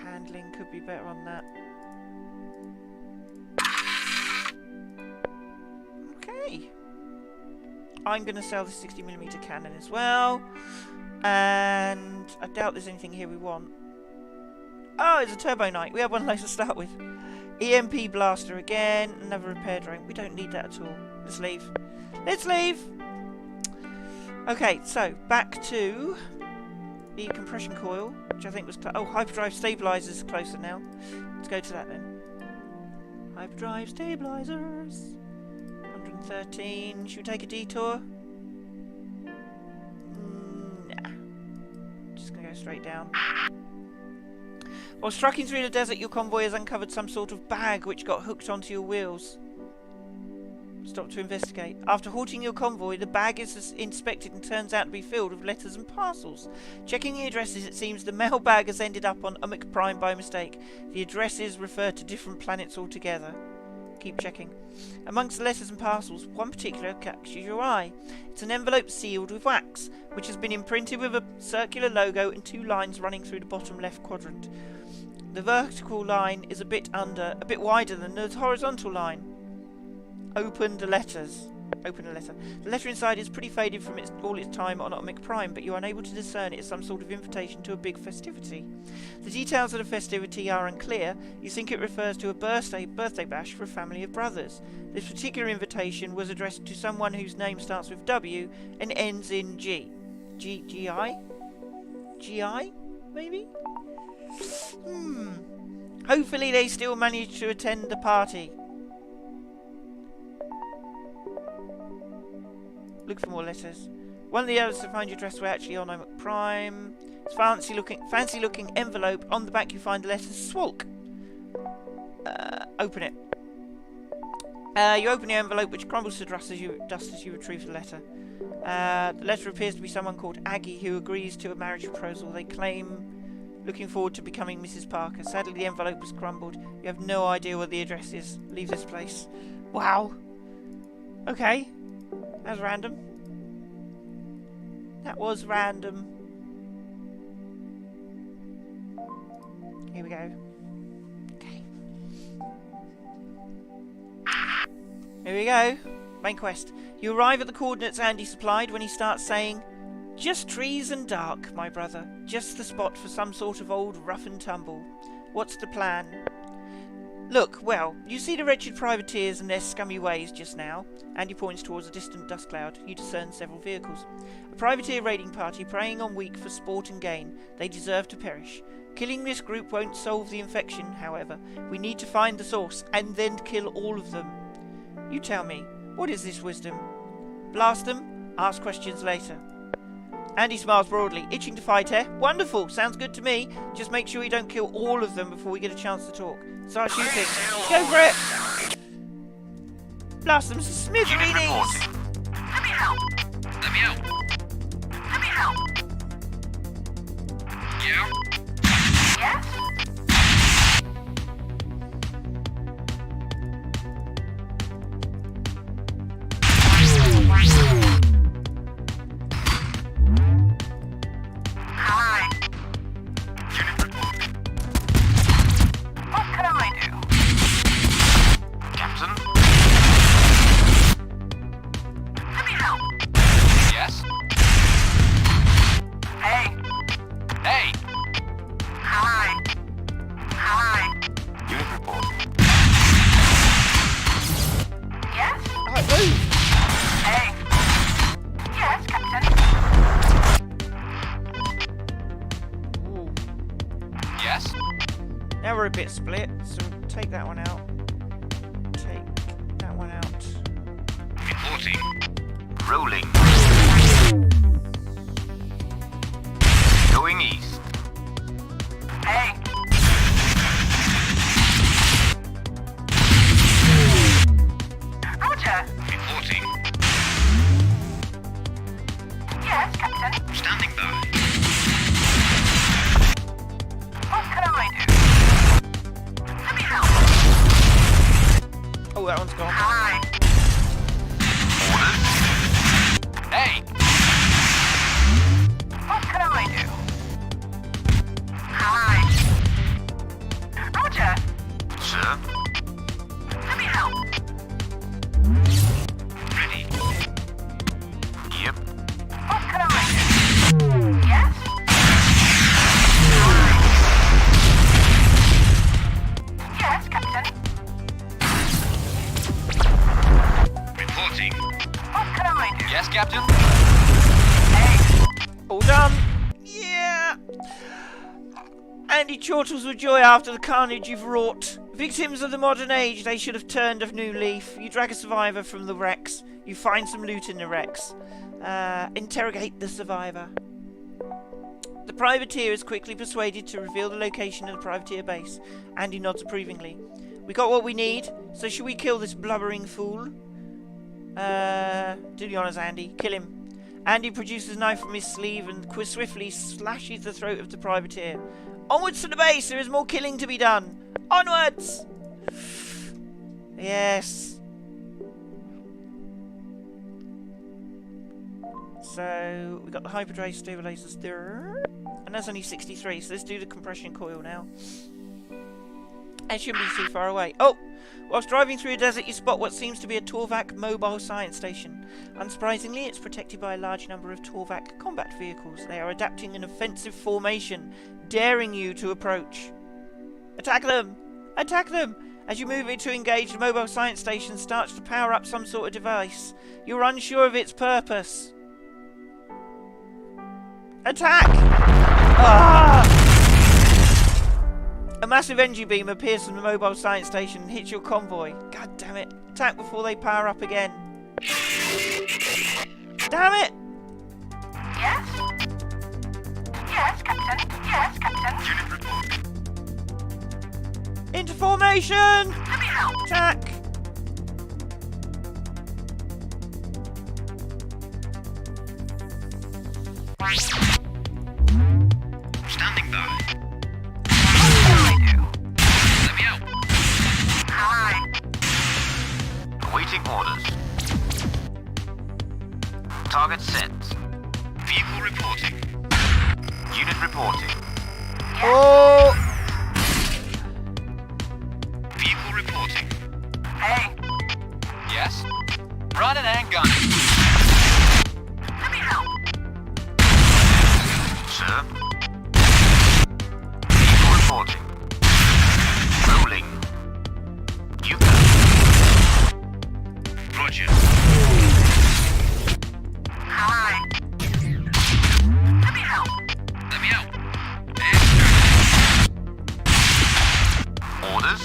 Handling could be better on that. Okay. I'm going to sell the 60mm cannon as well. And I doubt there's anything here we want. Oh, it's a Turbo Knight. We have one less to start with. EMP blaster again. Another repair drone. We don't need that at all. Let's leave. Let's leave. Okay, so back to the compression coil, which I think was... hyperdrive stabilizers closer now. Let's go to that then. Hyperdrive stabilizers. 113. Should we take a detour? Nah. Just gonna go straight down. While trucking through the desert, your convoy has uncovered some sort of bag which got hooked onto your wheels. Stop to investigate. After halting your convoy, the bag is inspected and turns out to be filled with letters and parcels. Checking the addresses, it seems the mail bag has ended up on Omega Prime by mistake. The addresses refer to different planets altogether. Keep checking. Amongst the letters and parcels, one particular catches your eye. It's an envelope sealed with wax, which has been imprinted with a circular logo and 2 lines running through the bottom left quadrant. The vertical line is a bit wider than the horizontal line. Open the letters. Open the letter. The letter inside is pretty faded from all its time on Omega Prime, but you're unable to discern it as some sort of invitation to a big festivity. The details of the festivity are unclear. You think it refers to a birthday bash for a family of brothers. This particular invitation was addressed to someone whose name starts with W and ends in G. G-I? G-I? Maybe? Hopefully they still manage to attend the party. Look for more letters. One of the others to find your address were actually on Omega Prime. It's fancy looking envelope. On the back you find the letters SWALK. Open it. You open the envelope, which crumbles to dust as you retrieve the letter. The letter appears to be someone called Aggie who agrees to a marriage proposal. They claim looking forward to becoming Mrs. Parker. Sadly, the envelope was crumbled. You have no idea what the address is. Leave this place. Wow. Okay. That was random. That was random. Here we go. Okay. Here we go. Main quest. You arrive at the coordinates Andy supplied when he starts saying, "Just trees and dark, my brother. Just the spot for some sort of old rough and tumble. What's the plan?" Look, well, you see the wretched privateers and their scummy ways just now. Andy points towards a distant dust cloud. You discern several vehicles. A privateer raiding party preying on weak for sport and gain. They deserve to perish. Killing this group won't solve the infection, however. We need to find the source, and then kill all of them. You tell me, what is this wisdom? Blast them? Ask questions later. Andy smiles broadly. Itching to fight, eh? Wonderful! Sounds good to me. Just make sure you don't kill all of them before we get a chance to talk. Start shooting. Go for it! Blast them to smithereens! Let me help. Let me out. Let me help. Yeah? Yes? Hi. Unit report. What can I do? Captain? Let me help. Yes? Hey. Hey! Hi. Hi. Unit report. Yes? Alright, move! Hey. Yes, Captain. Ooh. Yes? Now we're a bit split, so take that one out. Take that one out. Reporting. Rolling. Going east. Hey. Roger. Reporting. Yes, Captain. Standing by. What can I do? Let me help. Oh, that one's gone. Hi. Orders. Hey! What can I do? Hi. Roger. Sir? Let me help. Ready. Yep. What can I do? Yes? Hi. Yes, Captain. Reporting. What can I do? Yes, Captain? All done. Yeah. Andy chortles with joy after the carnage you've wrought. Victims of the modern age, they should have turned a new leaf. You drag a survivor from the wrecks. You find some loot in the wrecks. Interrogate the survivor. The privateer is quickly persuaded to reveal the location of the privateer base. Andy nods approvingly. We got what we need, so should we kill this blubbering fool? Do the honours, Andy. Kill him. Andy produces a knife from his sleeve and swiftly slashes the throat of the privateer. Onwards to the base, there is more killing to be done. Onwards! Yes. So, we've got the hyperdrive stabilizers there. And that's only 63, so let's do the compression coil now. It shouldn't be too far away. Oh! Whilst driving through a desert, you spot what seems to be a Torvac mobile science station. Unsurprisingly, it's protected by a large number of Torvac combat vehicles. They are adapting an offensive formation, daring you to approach. Attack them! Attack them! As you move it to engage, the mobile science station starts to power up some sort of device. You're unsure of its purpose. Attack! Ah! A massive energy beam appears from the mobile science station and hits your convoy. God damn it. Attack before they power up again. Damn it! Yes? Yes, Captain. Yes, Captain. Unit report. Into formation! Let me help. Attack! Standing by. What can I do? Let me out. Hi. Awaiting orders. Target set. Vehicle reporting. Unit reporting. Oh! Vehicle reporting. Hey, Yes. Running and gunning. let me help. Sir. Vehicle reporting. Rolling. You go. Roger. Hi. Let me help. Let me out. Orders.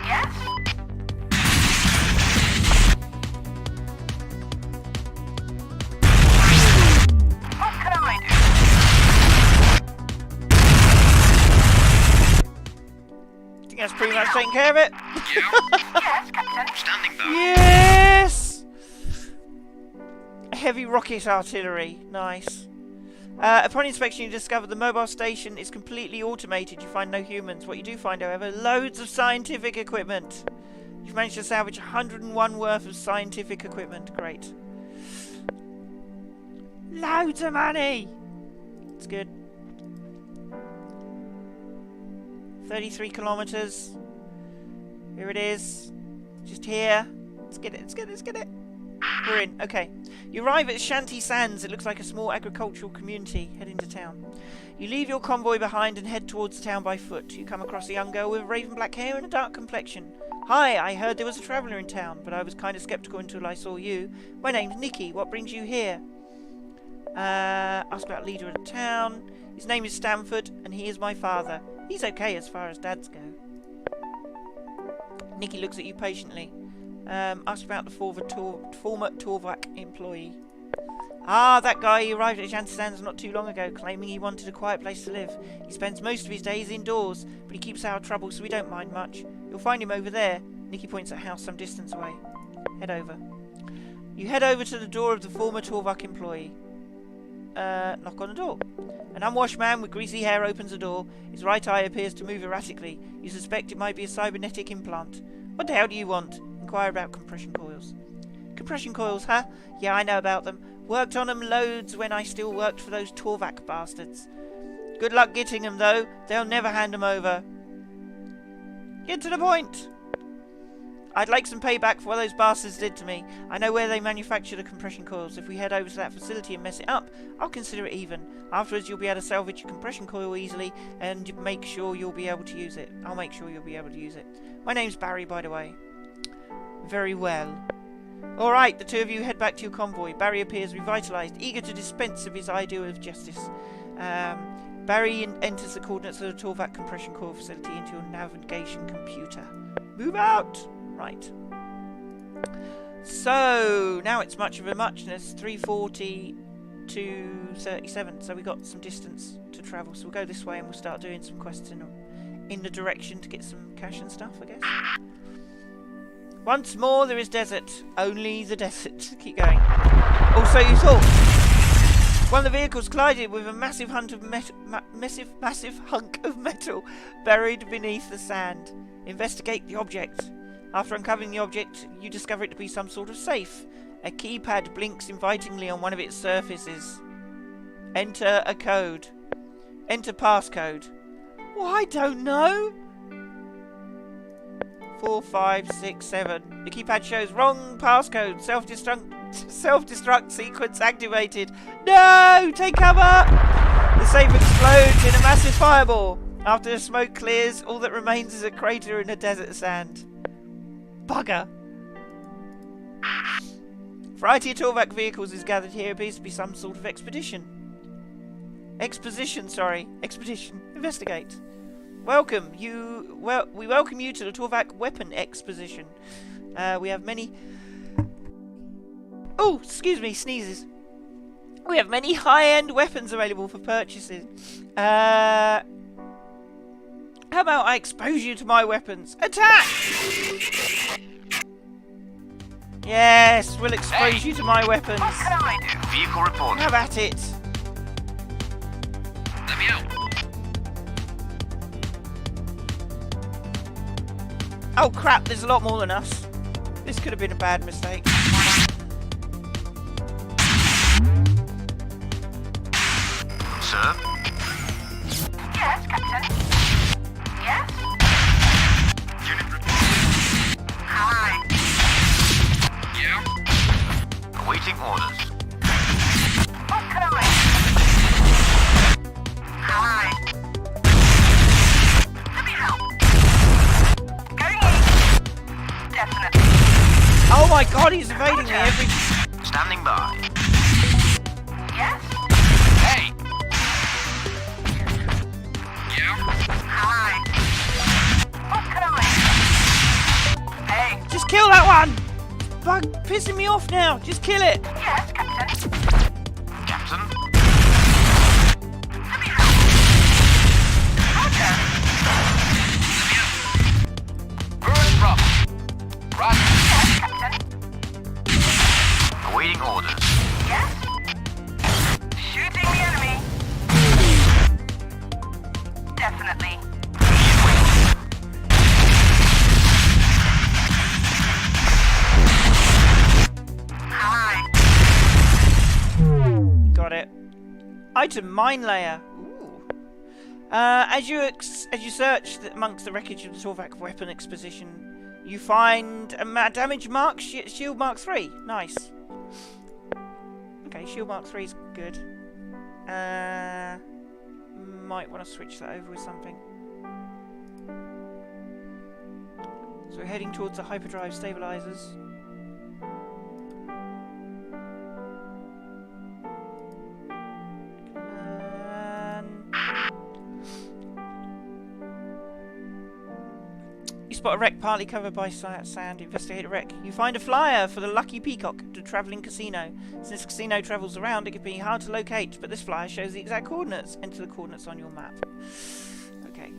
Yes? What can I do? I think that's pretty much taking care of it. Yeah. Yes, Captain. Standing by. Yes! Heavy rocket artillery. Nice. Upon inspection, you discover the mobile station is completely automated. You find no humans. What you do find, however, loads of scientific equipment. You've managed to salvage 101 worth of scientific equipment. Great. Loads of money! It's good. 33 kilometers. Here it is. Just here. Let's get it, let's get it, let's get it. We're in. Okay. You arrive at Shanty Sands. It looks like a small agricultural community. Head into town. You leave your convoy behind and head towards the town by foot. You come across a young girl with raven black hair and a dark complexion. Hi, I heard there was a traveller in town, but I was kind of sceptical until I saw you. My name's Nikki. What brings you here? Ask about leader of the town. His name is Stanford, and he is my father. He's okay as far as dads go. Nikki looks at you patiently. Ask about the former Torvac employee. Ah, that guy. He arrived at Shanty Sands not too long ago, claiming he wanted a quiet place to live. He spends most of his days indoors, but he keeps out of trouble, so we don't mind much. You'll find him over there. Nikki points at a house some distance away. Head over. You head over to the door of the former Torvac employee. Knock on the door. An unwashed man with greasy hair opens the door. His right eye appears to move erratically. You suspect it might be a cybernetic implant. What the hell do you want? Inquire about compression coils. Compression coils, huh? Yeah, I know about them. Worked on them loads when I still worked for those Torvac bastards. Good luck getting them, though. They'll never hand them over. Get to the point. I'd like some payback for what those bastards did to me. I know where they manufacture the compression coils. If we head over to that facility and mess it up, I'll consider it even. Afterwards, you'll be able to salvage your compression coil easily and make sure you'll be able to use it. I'll make sure you'll be able to use it. My name's Barry, by the way. Very well. Alright, the two of you head back to your convoy. Barry appears revitalized, eager to dispense of his ideal of justice. Barry enters the coordinates of the Torvac compression core facility into your navigation computer. Move out! Right. So, now it's much of a muchness. 340 to 37. So we got some distance to travel. So we'll go this way and we'll start doing some quests in the direction to get some cash and stuff, I guess. Once more, there is desert. Only the desert. Keep going. Also, you thought one of the vehicles collided with a massive hunk of metal buried beneath the sand. Investigate the object. After uncovering the object, you discover it to be some sort of safe. A keypad blinks invitingly on one of its surfaces. Enter a code. Enter passcode. Well, I don't know. 4, 5, 6, 7. The keypad shows wrong passcode. Self-destruct sequence activated. No! Take cover! The safe explodes in a massive fireball. After the smoke clears, all that remains is a crater in the desert sand. Bugger! Variety of Torvac vehicles is gathered here. Appears to be some sort of expedition. Expedition. Investigate. Welcome. We welcome you to the Torvac Weapon Exposition. We have many... Oh, excuse me, sneezes. We have many high-end weapons available for purchases. How about I expose you to my weapons? Attack! Yes, we'll expose you to my weapons. What can I do? Vehicle report. Have at it. Let me out. Oh crap, there's a lot more than us. This could have been a bad mistake. Sir? Yes, Captain. Yes? Unit Hi. Yeah? Awaiting orders. What can I do? Hi. Let me help. Going in. Definitely. Oh my god, he's evading me every... Standing by. Yes? Hey! Yeah? Hi. What can I do? Hey. Just kill that one! Bug pissing me off now. Just kill it. Yes, Captain. Captain? Let me help. Roger. Burn rough. Roger. Yes, Captain. Awaiting orders. Yes? Shooting the enemy. Definitely. Hi. Got it. Item mine layer. Ooh. As you search amongst the wreckage of the Torvac weapon exposition, you find a damage mark shield mark 3. Nice. Okay, shield mark 3 is good. Might want to switch that over with something. So we're heading towards the hyperdrive stabilizers. You spot a wreck partly covered by sand. Investigate a wreck. You find a flyer for the Lucky Peacock to Travelling Casino. Since the casino travels around, it can be hard to locate, but this flyer shows the exact coordinates. Enter the coordinates on your map. Okay.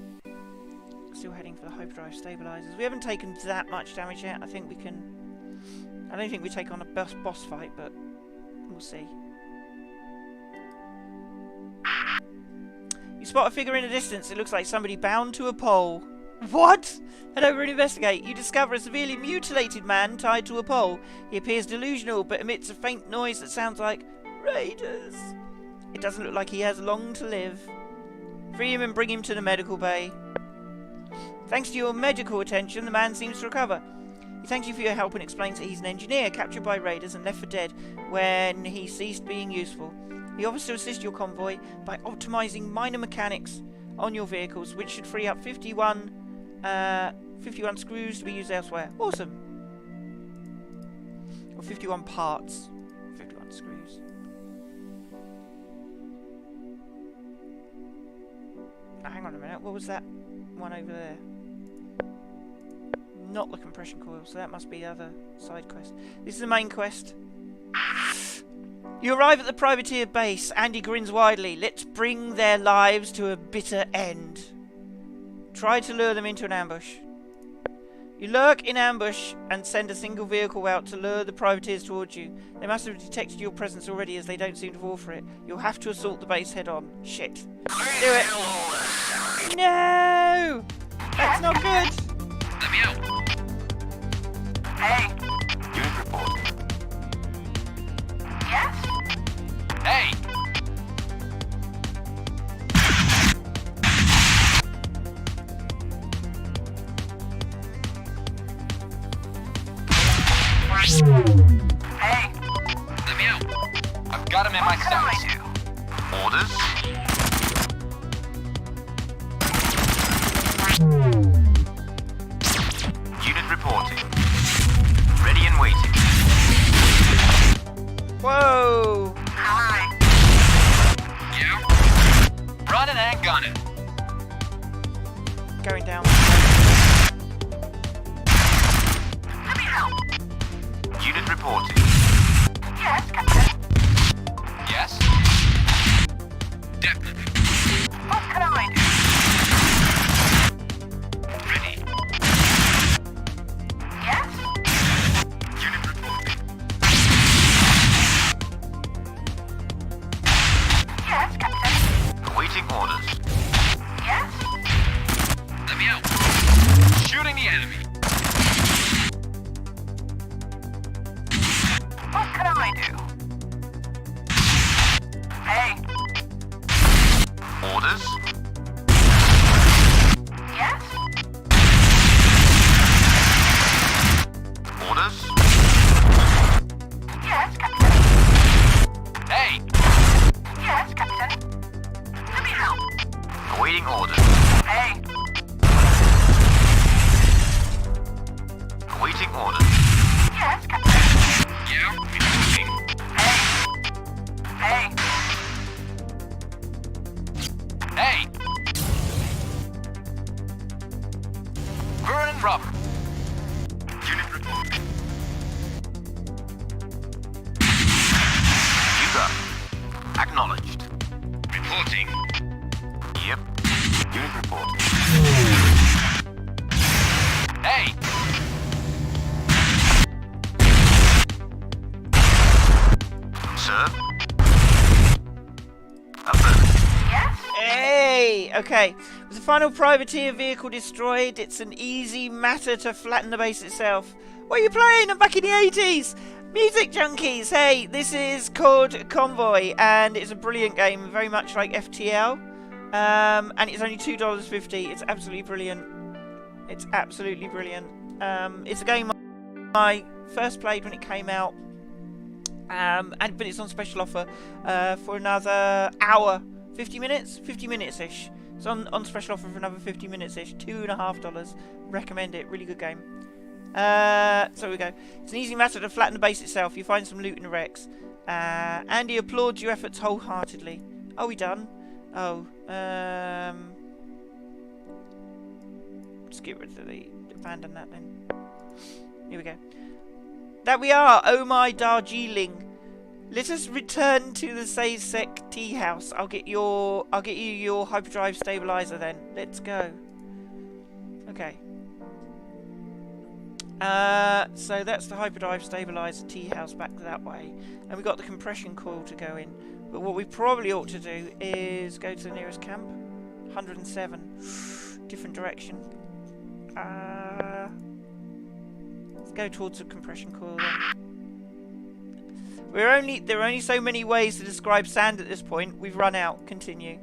Still heading for the hyperdrive stabilizers. We haven't taken that much damage yet. I think we can... I don't think we take on a boss fight, but we'll see. You spot a figure in the distance. It looks like somebody bound to a pole. What? Head over and investigate. You discover a severely mutilated man tied to a pole. He appears delusional, but emits a faint noise that sounds like raiders. It doesn't look like he has long to live. Free him and bring him to the medical bay. Thanks to your medical attention, the man seems to recover. He thanks you for your help and explains that he's an engineer captured by raiders and left for dead when he ceased being useful. He offers to assist your convoy by optimizing minor mechanics on your vehicles, which should free up 51 screws to be used elsewhere. Awesome. 51 parts. 51 screws. Now, hang on a minute. What was that one over there? Not the compression coil, so that must be the other side quest. This is the main quest. You arrive at the privateer base. Andy grins widely. Let's bring their lives to a bitter end. Try to lure them into an ambush. You lurk in ambush and send a single vehicle out to lure the privateers towards you. They must have detected your presence already, as they don't seem to fall for it. You'll have to assault the base head on. Shit. Do it. No! That's not good. Let me out. Hey. Unit report. Yes? Hey! Hey. Let me out. I've got him in my What can I sights. do? Orders? Unit reporting. Ready and waiting. Whoa! Hi. Yeah? Running and gunning. Going down. Let me help. Unit reporting. Yes, Captain. Yes? Definitely. What can I do? Ready. Yes? Unit reporting. Yes, Captain. Awaiting orders. Yes? Let me out. Shooting the enemy. What can I do? Hey. Orders? Yes? Orders? Yes, Captain. Hey! Yes, Captain. Let me help. Awaiting orders. Hey. Awaiting orders. Yes, Captain. Yeah, reporting. Hey. Hey. Hey! Burn and rubber. Unit reporting. You got it. Acknowledged. Reporting. Yep. Unit reporting. Hey! Sir? Affirmative. Yes? Hey! Okay. With the final privateer vehicle destroyed, it's an easy matter to flatten the base itself. What are you playing? I'm back in the 80s! Music junkies! Hey, this is called Convoy, and it's a brilliant game, very much like FTL. And it's only $2.50. It's absolutely brilliant. It's absolutely brilliant. It's a game I first played when it came out. But it's on special offer for another hour. 50 minutes? 50 minutes-ish. It's on special offer for another 50 minutes-ish. $2.50. Recommend it. Really good game. So we go. It's an easy matter to flatten the base itself. You find some loot in the wrecks. Andy applauds your efforts wholeheartedly. Are we done? Oh. Just get rid of the... abandon that then. Here we go. That we are! Oh my Darjeeling! Let us return to the Sazek tea house. I'll get you your hyperdrive stabilizer then. Let's go. Okay. So that's the hyperdrive stabilizer tea house back that way. And we've got the compression coil to go in. But what we probably ought to do is go to the nearest camp. 107. Different direction. Let's go towards the compression coil then. There are only so many ways to describe sand at this point. We've run out. Continue.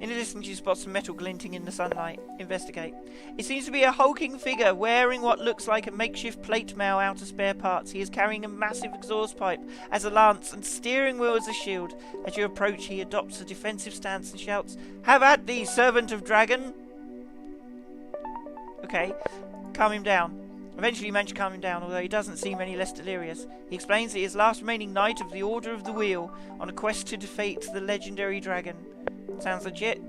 In the distance you spot some metal glinting in the sunlight. Investigate. It seems to be a hulking figure wearing what looks like a makeshift plate mail out of spare parts. He is carrying a massive exhaust pipe as a lance and steering wheel as a shield. As you approach, he adopts a defensive stance and shouts, "Have at thee, servant of dragon!" Okay, calm him down. Eventually he managed to calm him down, although he doesn't seem any less delirious. He explains that he is the last remaining knight of the Order of the Wheel on a quest to defeat the legendary dragon. Sounds legit.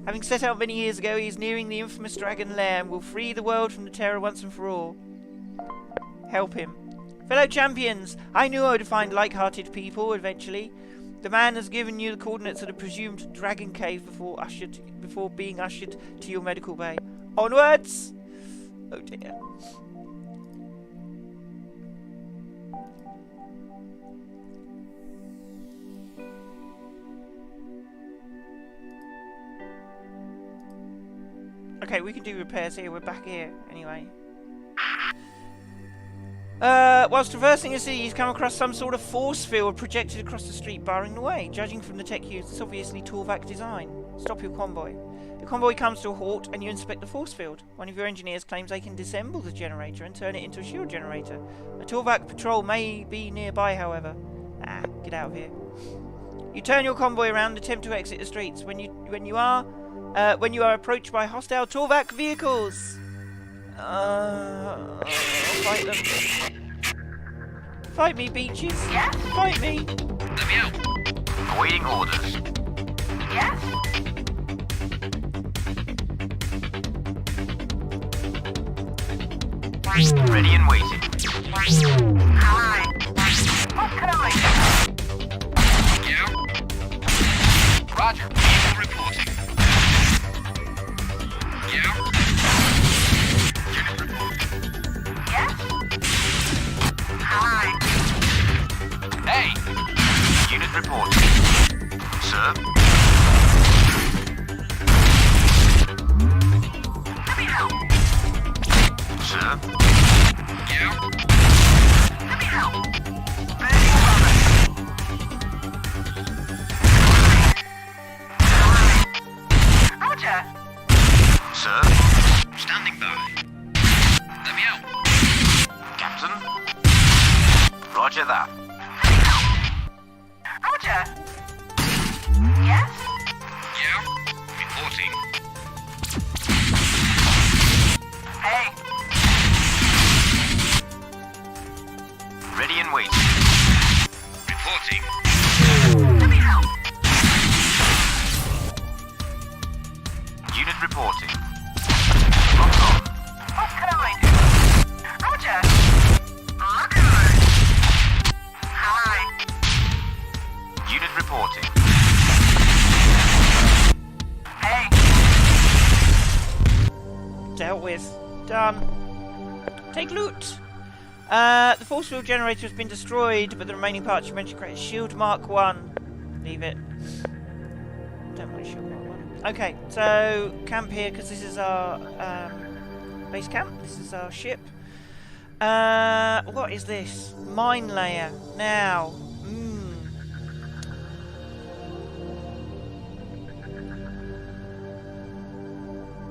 Having set out many years ago, he is nearing the infamous dragon lair and will free the world from the terror once and for all. Help him. Fellow champions, I knew I would find like-hearted people eventually. The man has given you the coordinates of the presumed dragon cave before being ushered to your medical bay. Onwards! Oh dear. Okay, we can do repairs here. We're back here anyway. Whilst traversing a city, he's come across some sort of force field projected across the street, barring the way. Judging from the tech used, it's obviously Torvak design. Stop your convoy. The convoy comes to a halt and you inspect the force field. One of your engineers claims they can disassemble the generator and turn it into a shield generator. A Torvak patrol may be nearby, however. Get out of here. You turn your convoy around and attempt to exit the streets. When you are approached by hostile Torvak vehicles. Fight them. Fight me, beaches. Yes? Fight me. Let me out. Awaiting orders. Yes? Ready and waiting. Hi. What can I do? Yeah. Roger. Vehicle reporting. Yeah. Unit reporting. Yes? Hi. Hey. Unit reporting. Sir. Let me help. Sir. Yeah. Let me help. Burning rubber. Roger. Sir. Standing by. Let me out. Captain. Roger that. Roger. Yes? Yeah. Reporting. Hey. Ready and waiting. Reporting. Let me help. Unit reporting. Lock on. What can I do? Roger. Look out. Hi. Unit reporting. Hey. Dealt with. Done. Take loot. The force field generator has been destroyed, but the remaining parts you mentioned create Shield Mark 1. Leave it. Don't want Shield Mark 1. Okay, so camp here because this is our base camp. This is our ship. What is this? Mine layer. Now.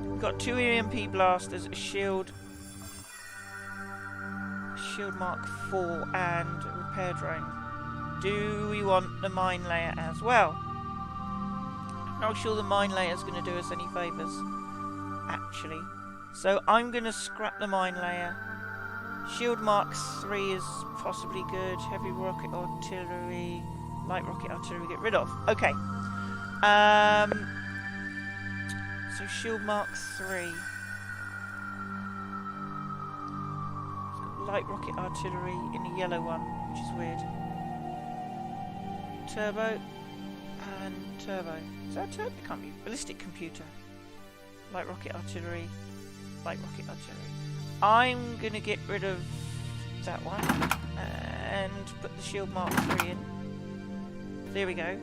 We've got 2 EMP blasters, a shield Mark 4 and a repair drone. Do we want the mine layer as well? I'm not sure the mine layer is going to do us any favours, actually. So I'm going to scrap the mine layer. Shield Mark 3 is possibly good. Heavy rocket artillery, light rocket artillery, get rid of. Okay. So Shield Mark 3. Light rocket artillery in the yellow one, which is weird. Turbo and turbo. Is that a turbo? It can't be. Ballistic computer. Light rocket artillery. Light rocket artillery. I'm gonna get rid of that one and put the Shield Mark 3 in. There we go.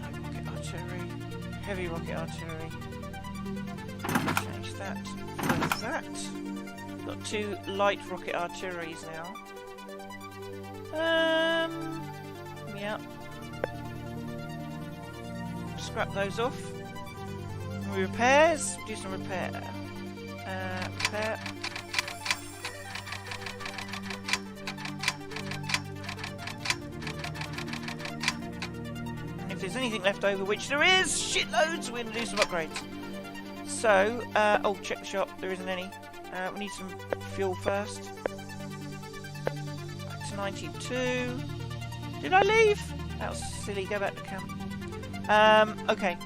Light rocket artillery. Heavy rocket artillery. Change that for that. Got 2 light rocket artilleries now. Yeah. Scrap those off. Repairs. Do some repair. Repair. And if there's there's anything left over, which there is shitloads, we're going to do some upgrades. So, oh, check the shop. There isn't any. We need some fuel first. Back to 92. Did I leave? That was silly. Go back to camp. Okay.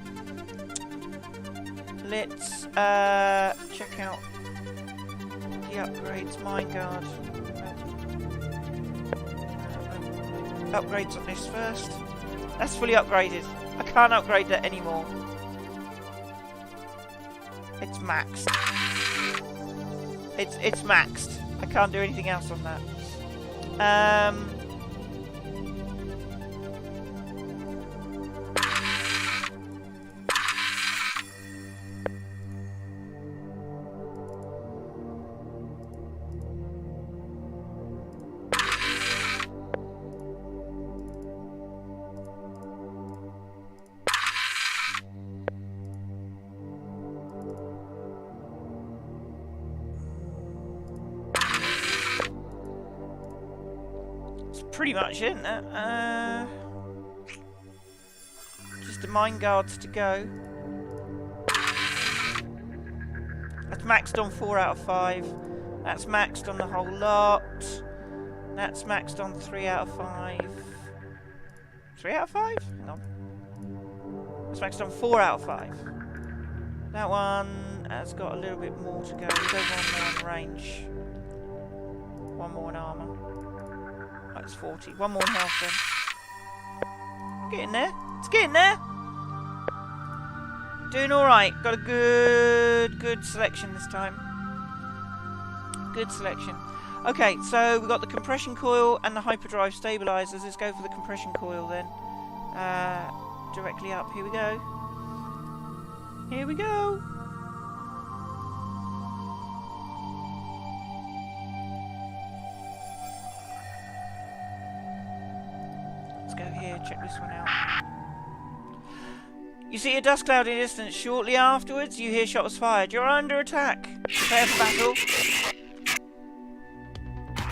Let's check out the upgrades. Mine guard. Upgrades on this first. That's fully upgraded. I can't upgrade that anymore. It's maxed. It's maxed. I can't do anything else on that. Pretty much it, isn't it? Just the mine guards to go. That's maxed on 4 out of 5. That's maxed on the whole lot. That's maxed on 3 out of 5. 3 out of 5? Hang on. That's maxed on 4 out of 5. That one has got a little bit more to go. We'll go one more in range. One more in armour. That's 40. One more in health then. Getting there. It's getting there. Doing alright. Got a good selection this time. Good selection. Okay, so we've got the compression coil and the hyperdrive stabilizers. Let's go for the compression coil then. Directly up. Here we go. Here we go. Go here, check this one out. You see a dust cloud in the distance. Shortly afterwards, you hear shots fired. You're under attack. Prepare for battle.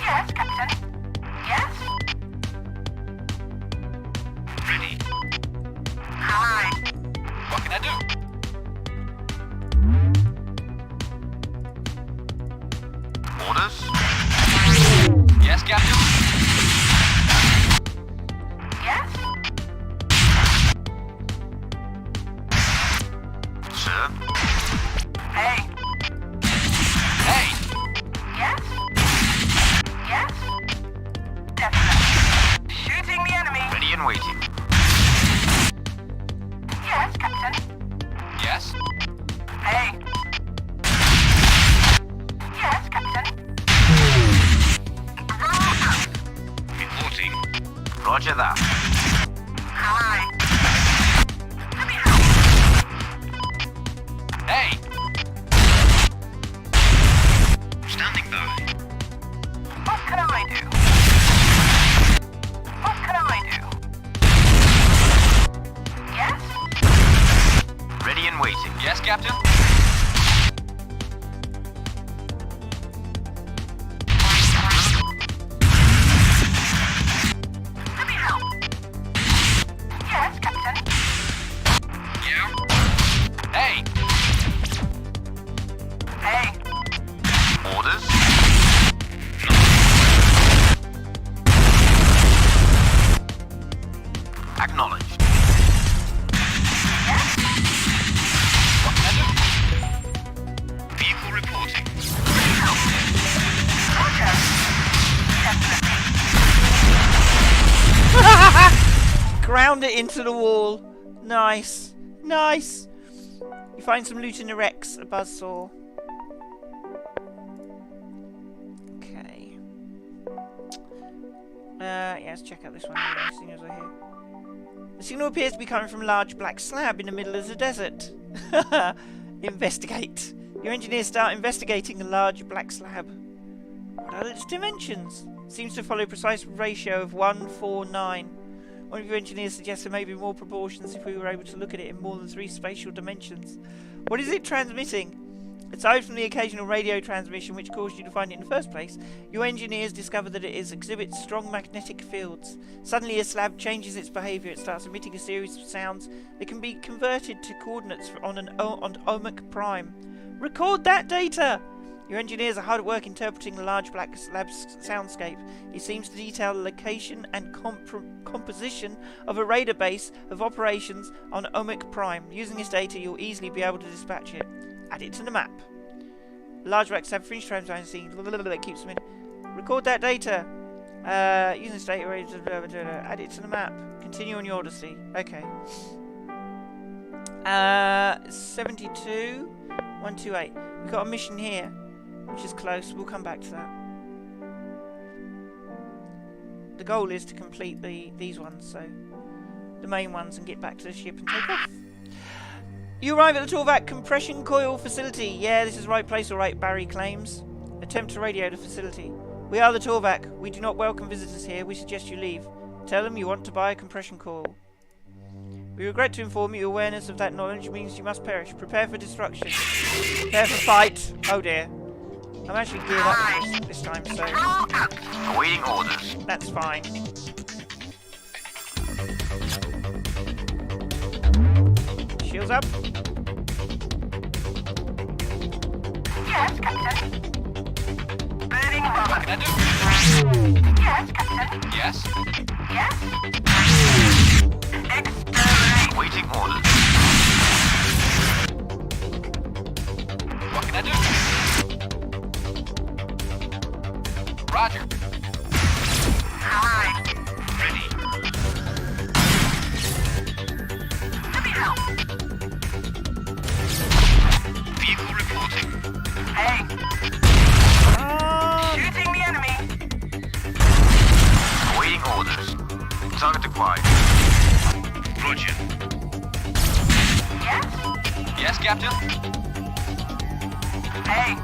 Yes, Captain. Yes? Ready. Hi. What can I do? Orders? Yes, Captain. Yes? Sir? Hey. Hey! Yes? Yes? Definitely. Shooting the enemy. Ready and waiting. Yes, Captain. Yes? Hey. Yes, Captain. Reporting. Roger that. Hi. Let me help. Hey! Standing by. What can I do? What can I do? Yes? Ready and waiting. Yes, Captain? Let me help. Yes, Captain. Yeah? Hey! Hey. Orders? Acknowledged. Yes? What can I do? Vehicle reporting. Roger. Definitely. Ground it into the wall. Nice. Nice. You find some loot in the wrecks. A buzzsaw. Okay. Yeah, let's check out this one here, as soon as I hear. The signal appears to be coming from a large black slab in the middle of the desert. Investigate. Your engineers start investigating the large black slab. What are its dimensions? Seems to follow a precise ratio of 1:4:9. One of your engineers suggests there may be more proportions if we were able to look at it in more than 3 spatial dimensions. What is it transmitting? Aside from the occasional radio transmission which caused you to find it in the first place, your engineers discover that it exhibits strong magnetic fields. Suddenly a slab changes its behaviour. It starts emitting a series of sounds that can be converted to coordinates on Omic Prime. Record that data! Your engineers are hard at work interpreting the large black slab's soundscape. It seems to detail the location and composition of a radar base of operations on Omic Prime. Using this data, you'll easily be able to dispatch it. Add it to the map. Large black slab fringe transmission scene. Keeps them in. Record that data. Using this data, add it to the map. Continue on your odyssey. Okay. 72, 128. We've got a mission here, which is close. We'll come back to that. The goal is to complete these ones, so the main ones, and get back to the ship and take off. You arrive at the Torvac compression coil facility. Yeah, this is the right place, alright, Barry claims. Attempt to radio the facility. We are the Torvac. We do not welcome visitors here. We suggest you leave. Tell them you want to buy a compression coil. We regret to inform you your awareness of that knowledge means you must perish. Prepare for destruction. Prepare for fight. Oh dear. I'm actually geared up for this time, so Awaiting orders. that's fine. Shields up. Yes, Captain. Burning rubber. Can I do? Yes, Captain. Yes. Yes. Exterminate. Awaiting orders. What can I do? Roger. Hi. Ready. Let me help. Vehicle reporting. Hey. Shooting the enemy. Awaiting orders. Target acquired. Roger. Yes. Yes, Captain. Hey.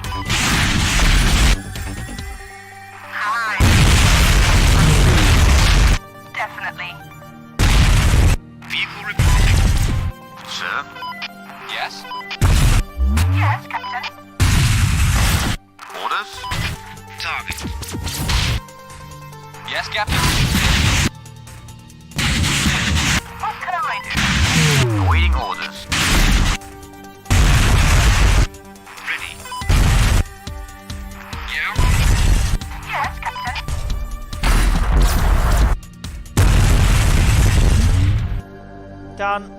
Hi. Definitely. Vehicle reporting. Sir? Yes? Yes, Captain. Orders? Target. Yes, Captain? What can I do? Awaiting orders. Ready. Yeah? Yes, Captain. Done.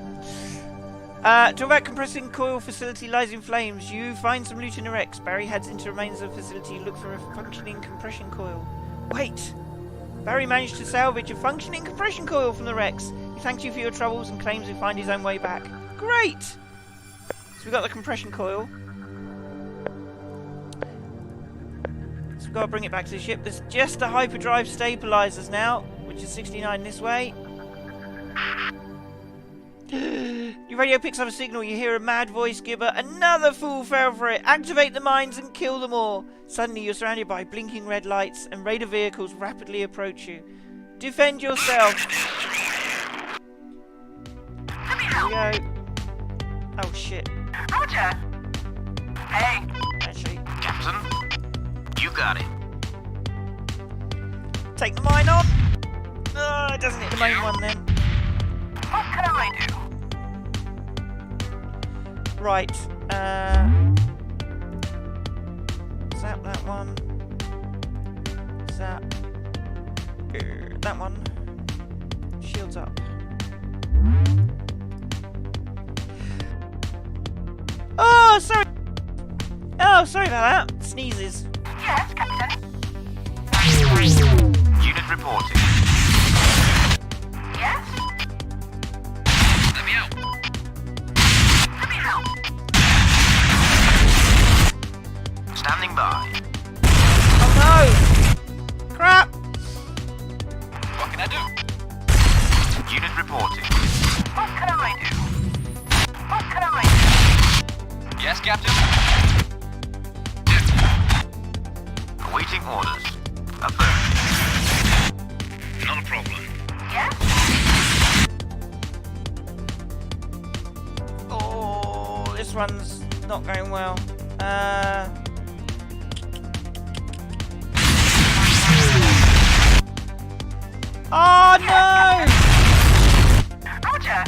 Torvac compressing coil facility lies in flames. You find some loot in the wrecks. Barry heads into the remains of the facility. Look for a functioning compression coil. Wait! Barry managed to salvage a functioning compression coil from the wrecks. He thanks you for your troubles and claims he'll find his own way back. Great! So we got the compression coil. So we've got to bring it back to the ship. There's just the hyperdrive stabilizers now, which is 69 this way. Your radio picks up a signal. You hear a mad voice gibber. Another fool fell for it. Activate the mines and kill them all. Suddenly you're surrounded by blinking red lights and raider vehicles rapidly approach you. Defend yourself. Let me Here we help. go. Oh shit. Roger. Hey. Actually, Captain? You got it. take the mine on. It doesn't hit the main one then. What can I do? Right. Zap that one. Zap. That one. Shields up. Oh, sorry. Oh, sorry about that. Sneezes. Yes, Captain. Unit reporting. Yes. Let me out. Let me help. Standing by. Oh no! Crap! What can I do? Unit reporting. What can I do? What can I do? Yes, Captain? Awaiting orders. Affirmative. Not a problem. Yes. Oh, this one's not going well. Oh no! Roger.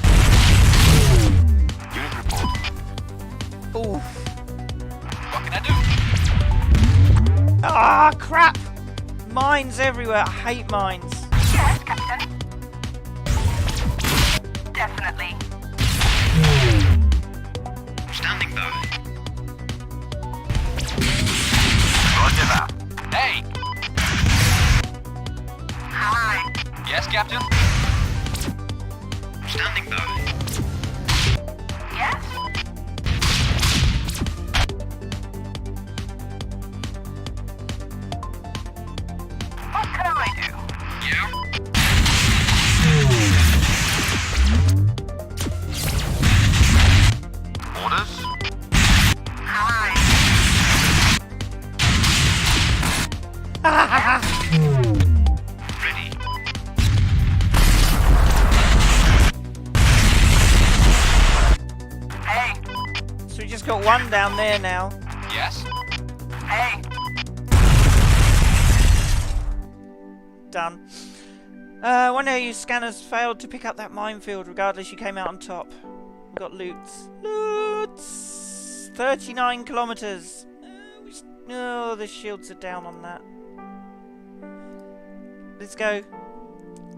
Unit report. Oof. What can I do? Ah, crap! Mines everywhere. I hate mines. Yes, Captain. Definitely. Standing by. Roger that. Hey! Hi. Yes, Captain? Standing by. Yes? What can I do? Yeah? Orders? Hi. Ready. Hey. So we just got one down there now. Yes? Hey. Done. One of your scanners failed to pick up that minefield. Regardless, you came out on top. We got loots. Loots! 39 kilometers. Oh, the shields are down on that. Let's go.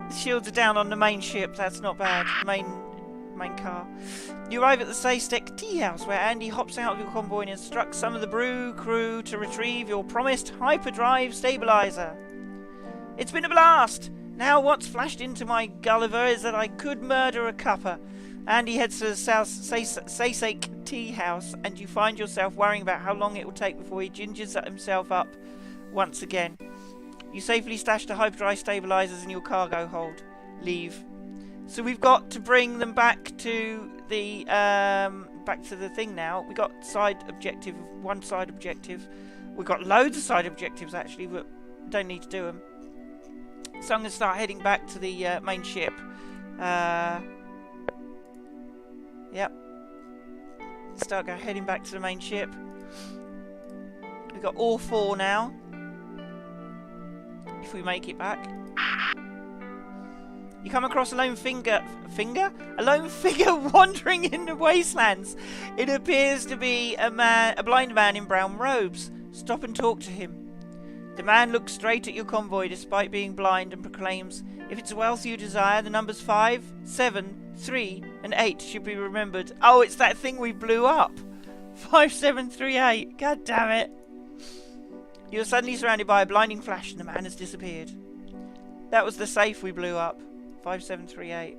The shields are down on the main ship. That's not bad. Main car. You arrive at the Saystek tea house, where Andy hops out of your convoy and instructs some of the brew crew to retrieve your promised hyperdrive stabilizer. It's been a blast! Now what's flashed into my Gulliver is that I could murder a cuppa. Andy heads to the South Saystek tea house, and you find yourself worrying about how long it will take before he gingers himself up once again. You safely stash the hyperdrive stabilizers in your cargo hold. Leave. So we've got to bring them back to the thing now. We got one side objective. We've got loads of side objectives actually, but don't need to do them. So I'm going to start heading back to the main ship. Yep. Heading back to the main ship. We've got all four now. If we make it back. You come across a lone figure wandering in the wastelands. It appears to be a blind man in brown robes. Stop and talk to him. The man looks straight at your convoy despite being blind and proclaims, if it's wealth you desire, the numbers 5, 7, 3 and 8 should be remembered. Oh, it's that thing we blew up. 5, 7, 3, 8. God damn it. You are suddenly surrounded by a blinding flash and the man has disappeared. That was the safe we blew up. 5738.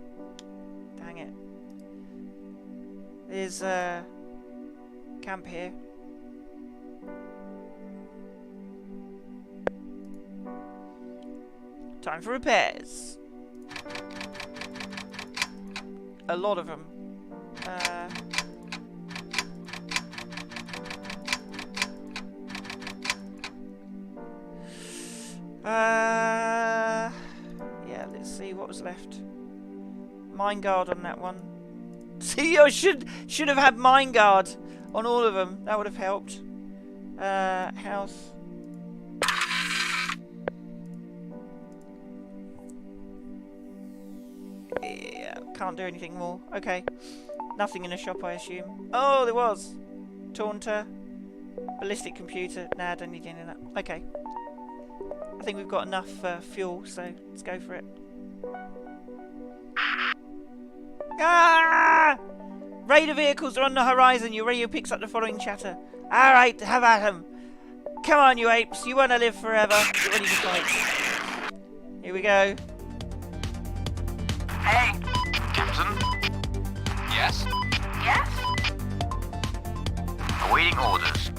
Dang it. There's a camp here. Time for repairs. A lot of them. Yeah, let's see what was left. Mine guard on that one. See, I should have had mine guard on all of them. That would have helped. House. Yeah, can't do anything more. Okay. Nothing in the shop, I assume. Oh, there was. Taunter. Ballistic computer. Nah, don't need any of that. Okay. I think we've got enough fuel, so let's go for it. Ah! Raider vehicles are on the horizon. Your radio picks up the following chatter. Alright, have at 'em. Come on, you apes. You want to live forever. Get ready to fight. Here we go. Hey. Captain? Yes? Yes? Awaiting orders.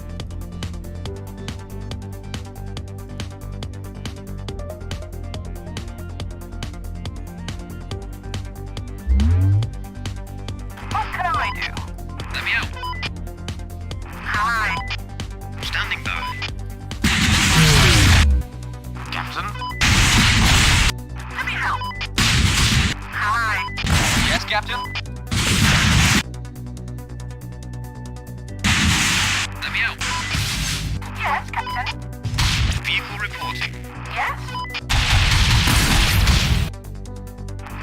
What can I do? Let me out. Hi. Standing by. Captain? Let me help. Hi. Yes, Captain? Let me Yes?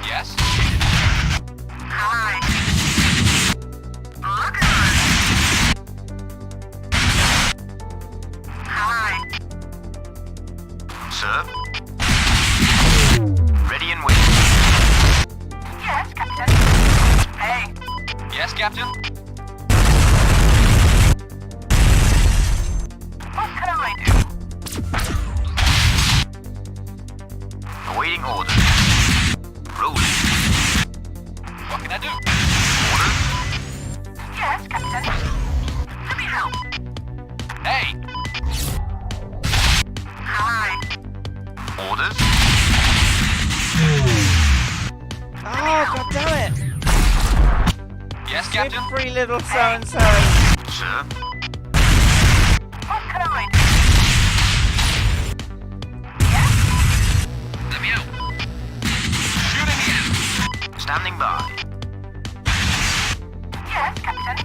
Yes? Hi. Look good. Hi. Sir? Ready and waiting. Yes, Captain. Hey. Yes, Captain? What can I do? Awaiting orders. Rolling. What can I do? Orders? Yes, Captain. Let me help. Hey! Hi. Orders? Oh, god damn it! Yes, Captain? Slippery little so-and-so. Sir? What can I do? Yes? Let me out. Shooting you. Standing by. Yes, Captain.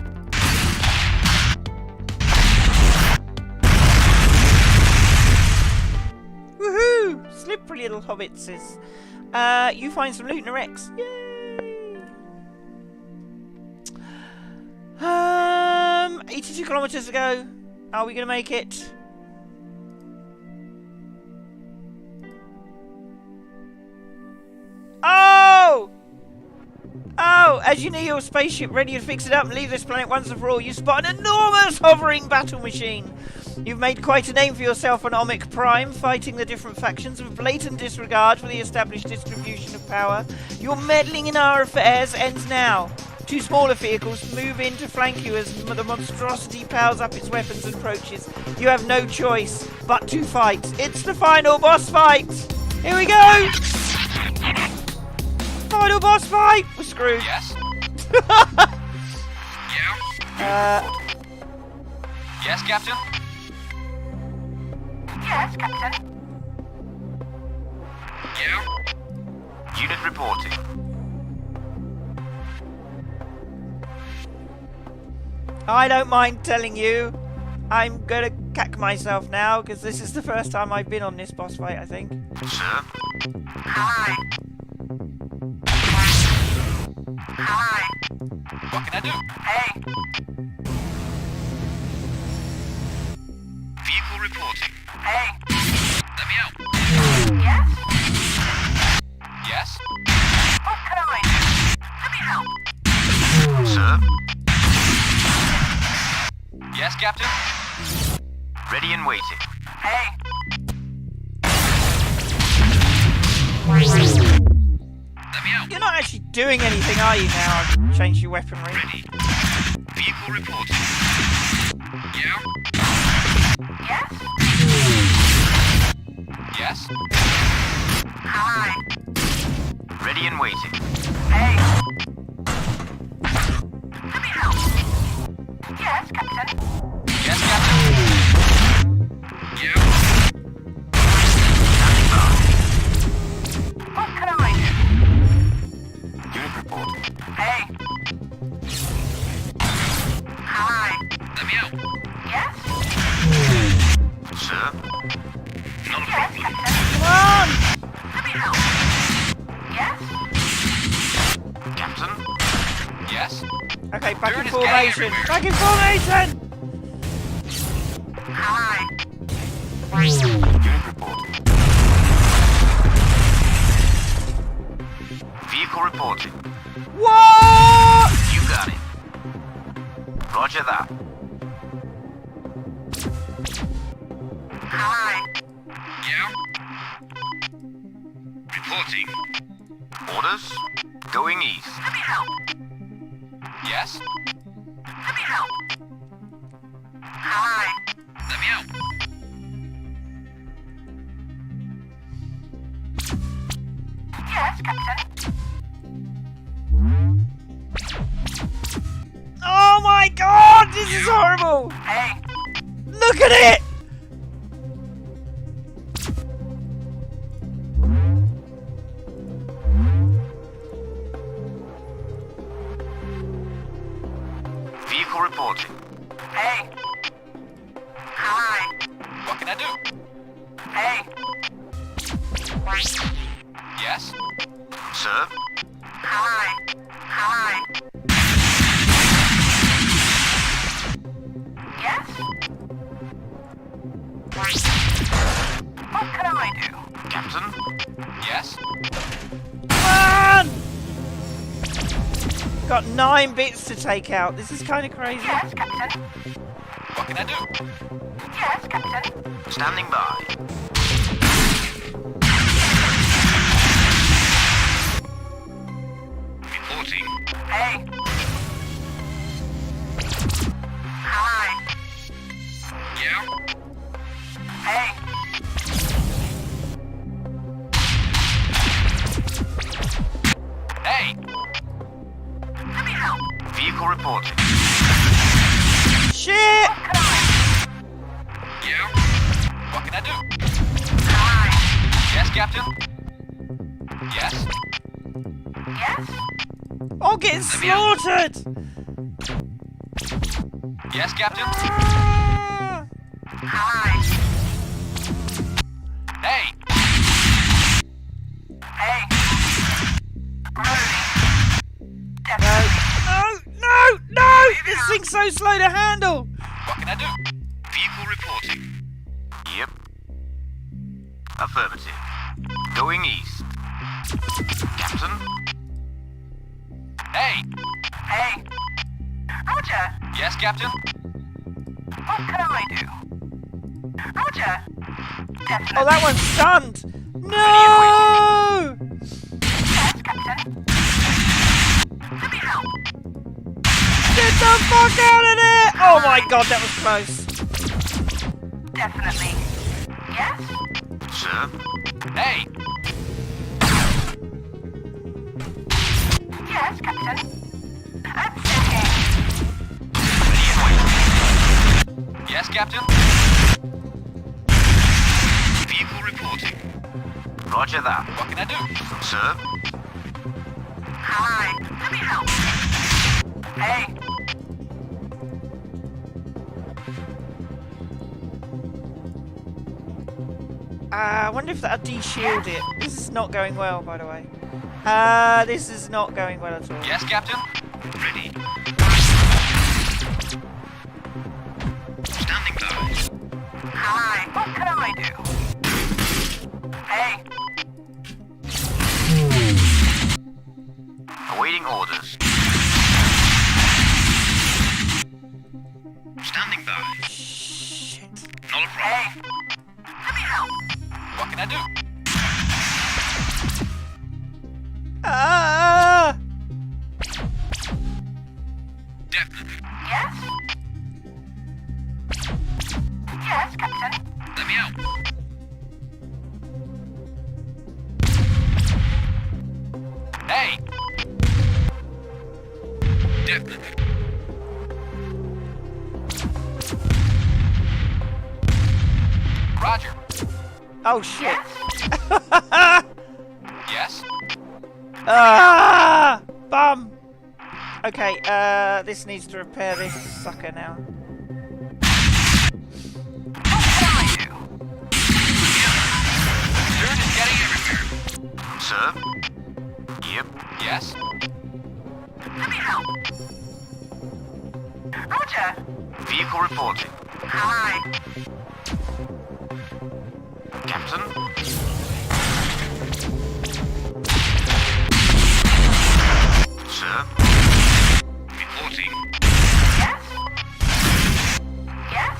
Woohoo! Slippery little hobbitses. You find some loot and wrecks. Yay! 82 kilometers to go. Are we going to make it? Oh! Oh, as you near your spaceship ready to fix it up and leave this planet once and for all, you spot an enormous hovering battle machine. You've made quite a name for yourself on Omic Prime, fighting the different factions with blatant disregard for the established distribution of power. Your meddling in our affairs ends now. Two smaller vehicles move in to flank you as the monstrosity powers up its weapons and approaches. You have no choice but to fight. It's the final boss fight! Here we go! Final boss fight! We're screwed. Yes? Yeah? Yes, Captain? Yes, Captain. Yeah? Unit reporting. I don't mind telling you. I'm gonna cack myself now, because this is the first time I've been on this boss fight, I think. Sir? Hi. Hi. What can I do? Hey. Vehicle reporting. Hey. Let me out. Yes? Yes? What can I do? Let me help. Sir? Yes, Captain? Ready and waiting. Hey. Let me out. You're not actually doing anything, are you, now I've changed your weaponry? Ready. Vehicle reporting. Yeah? Yes? Yes? Hi. Ready and waiting. Hey. Let me help. Yes, Captain. Yes, Captain? Yeah? Standing by. What can I do? Unit reporting. Hey. Hi. Let me out. Yes? Sir? Not a Yes, problem. Captain. Come on! Let me help. Yes? Captain? Yes? Okay, back Dirt in is getting formation. everywhere. Back in formation! Hi. Unit reporting. Vehicle reporting. What? You got it. Roger that. Hi. Yeah? Reporting. Orders? Going east. Let me help. Yes? Let me help. Hi. Let me out. Yes, Captain. Oh my god, this is horrible! Hey. Look at it! Vehicle reporting. Hey. Hi. What can I do? Hey. Yes? Sir? Hi. Hi. Yes? What can I do? Captain? Yes? Run! Got 9 bits to take out. This is kind of crazy. Yes, Captain. What can I do? Yes, Captain. Standing by. Reporting. Hey. Hi. Yeah? Hey. Hey! Let me help. Vehicle reporting. Shit! Can I? Yeah? What can I do? Hi. Yes, Captain? Yes? Yes? Oh, getting slaughtered! Yes, Captain? Ah! Hi. Hey! Hey. Reloading. No, Definitely. no, no, no! This thing's so slow to handle! What can I do? Vehicle reporting. Yep. Affirmative. Going east. Captain? Hey! Hey. Roger. Yes, Captain? What can I do? Roger. Definitely. Oh, that one's stunned! No! Yes, Captain. Let me help. Get the fuck out of there! Oh my god, that was close. Definitely. Yes? Sir? Hey! Yes, Captain. I'm checking. Ready and waiting. Yes, Captain? Vehicle reporting. Roger that. What can I do? Sir? Hi. Let me help. Hey. I wonder if that'll de-shield it. This is not going well, by the way. This is not going well at all. Yes, Captain? Ready. Standing by. Hi. What can I do? Hey. Awaiting orders. Standing by. Shit. Not a problem. Hey. Let me help. What can I do? Ah! Definitely. Yes? Yes, Captain. Let me out. Hey! Definitely. Roger. Oh shit. Yes? Ah! Bum! Okay, this needs to repair this sucker now. What can I do? Dirt is getting everywhere. Sir? Yep. Yes? Let me help. Roger. Vehicle reporting. Hi. Captain? Sir? Reporting. Yes? Yes?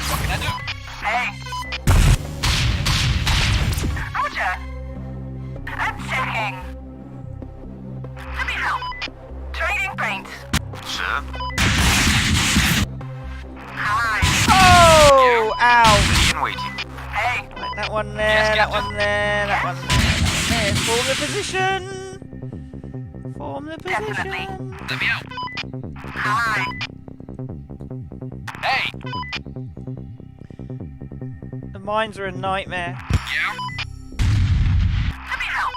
What can I do? Hey. Roger. I'm checking. Let me help. Trading paints. Sir? Hi. Oh! Ow! Ready and waiting. Hey. Right, that one there, Yes, that Captain. one there, that one there, that one there. Form the position! Form the Definitely. position! Let me out. Hi. Hey! The mines are a nightmare. Yeah? Let me help.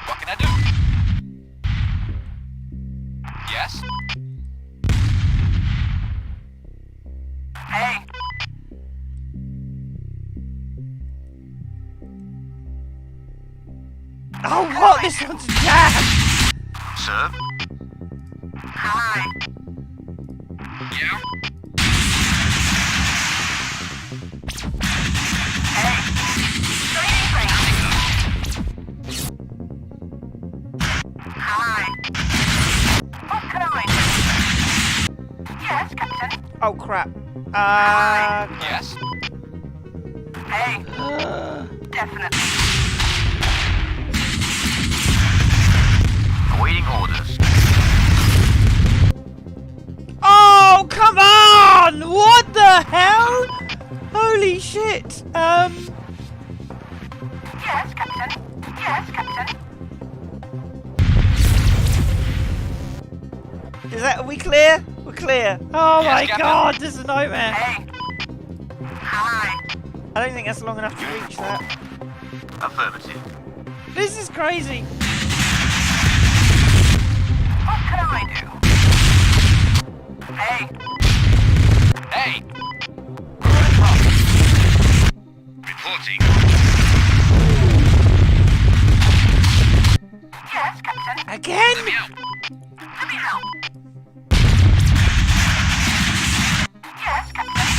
What can I do? Yes? Oh, what? This one's jammed! Sir? Hi. Yeah? Hey. Hi. What can I do? Yes, Captain. Oh, crap. Yes? Hey. Definitely. Awaiting orders. Oh, come on! What the hell? Holy shit. Yes, Captain. Yes, Captain. Is that, are we clear? We're clear. Oh Yes, my Captain. god, this is a nightmare. Hey. Hi. I don't think that's long enough to reach that. Affirmative. This is crazy. What can I do? Hey. Hey! Reporting. Yes, Captain. Again? Let me out. Let me help. Yes, Captain.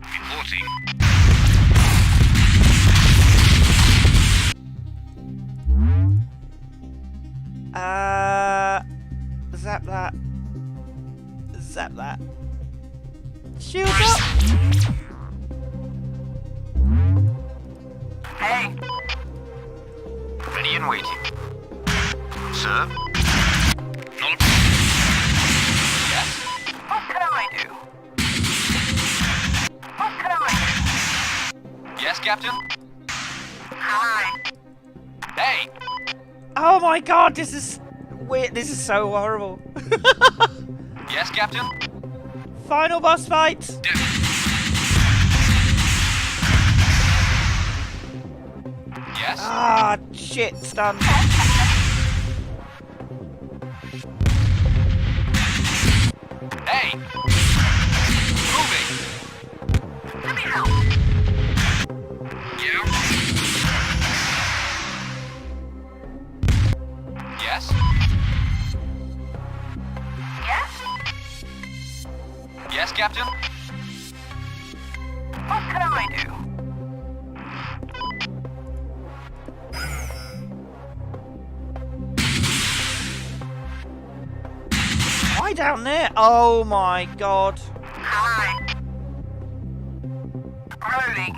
Reporting. Zap that. Zap that. Shield up. Hey. Ready and waiting. Sir? Not a Yes? What can I do? What can I do? Yes, Captain? Hi. Hey! Oh my god, this is weird. This is so horrible. Yes, Captain? Final boss fight. Yes? Ah, shit, stunned. Hey! Moving! Let me help. Yeah? Yes? Yes? Yes, Captain? What can I do? Why down there? Oh my god. Hi. Rolling.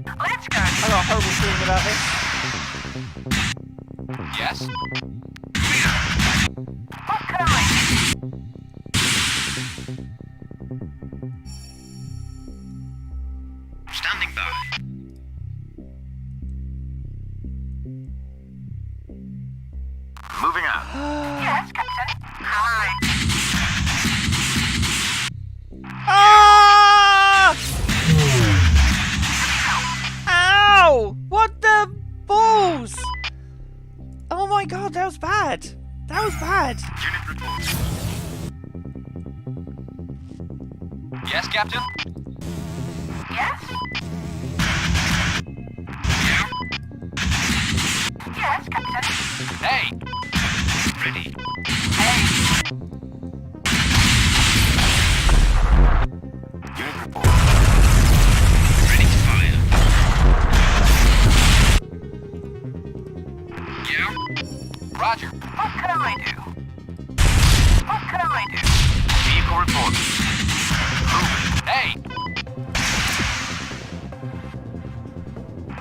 Let's go. I got a horrible feeling about this. Yes? What can I do? Standing by. Moving out. Yes, Captain. Hi. Ah! Ow! What the balls? Oh my god, that was bad. That was bad. Unit report. Yes, Captain? Yes? Yeah? Yes, Captain. Hey! Ready. Hey. Unit report. Ready to fire. Yeah? Roger. What can I do? What can I do? Vehicle report. Moving. Hey!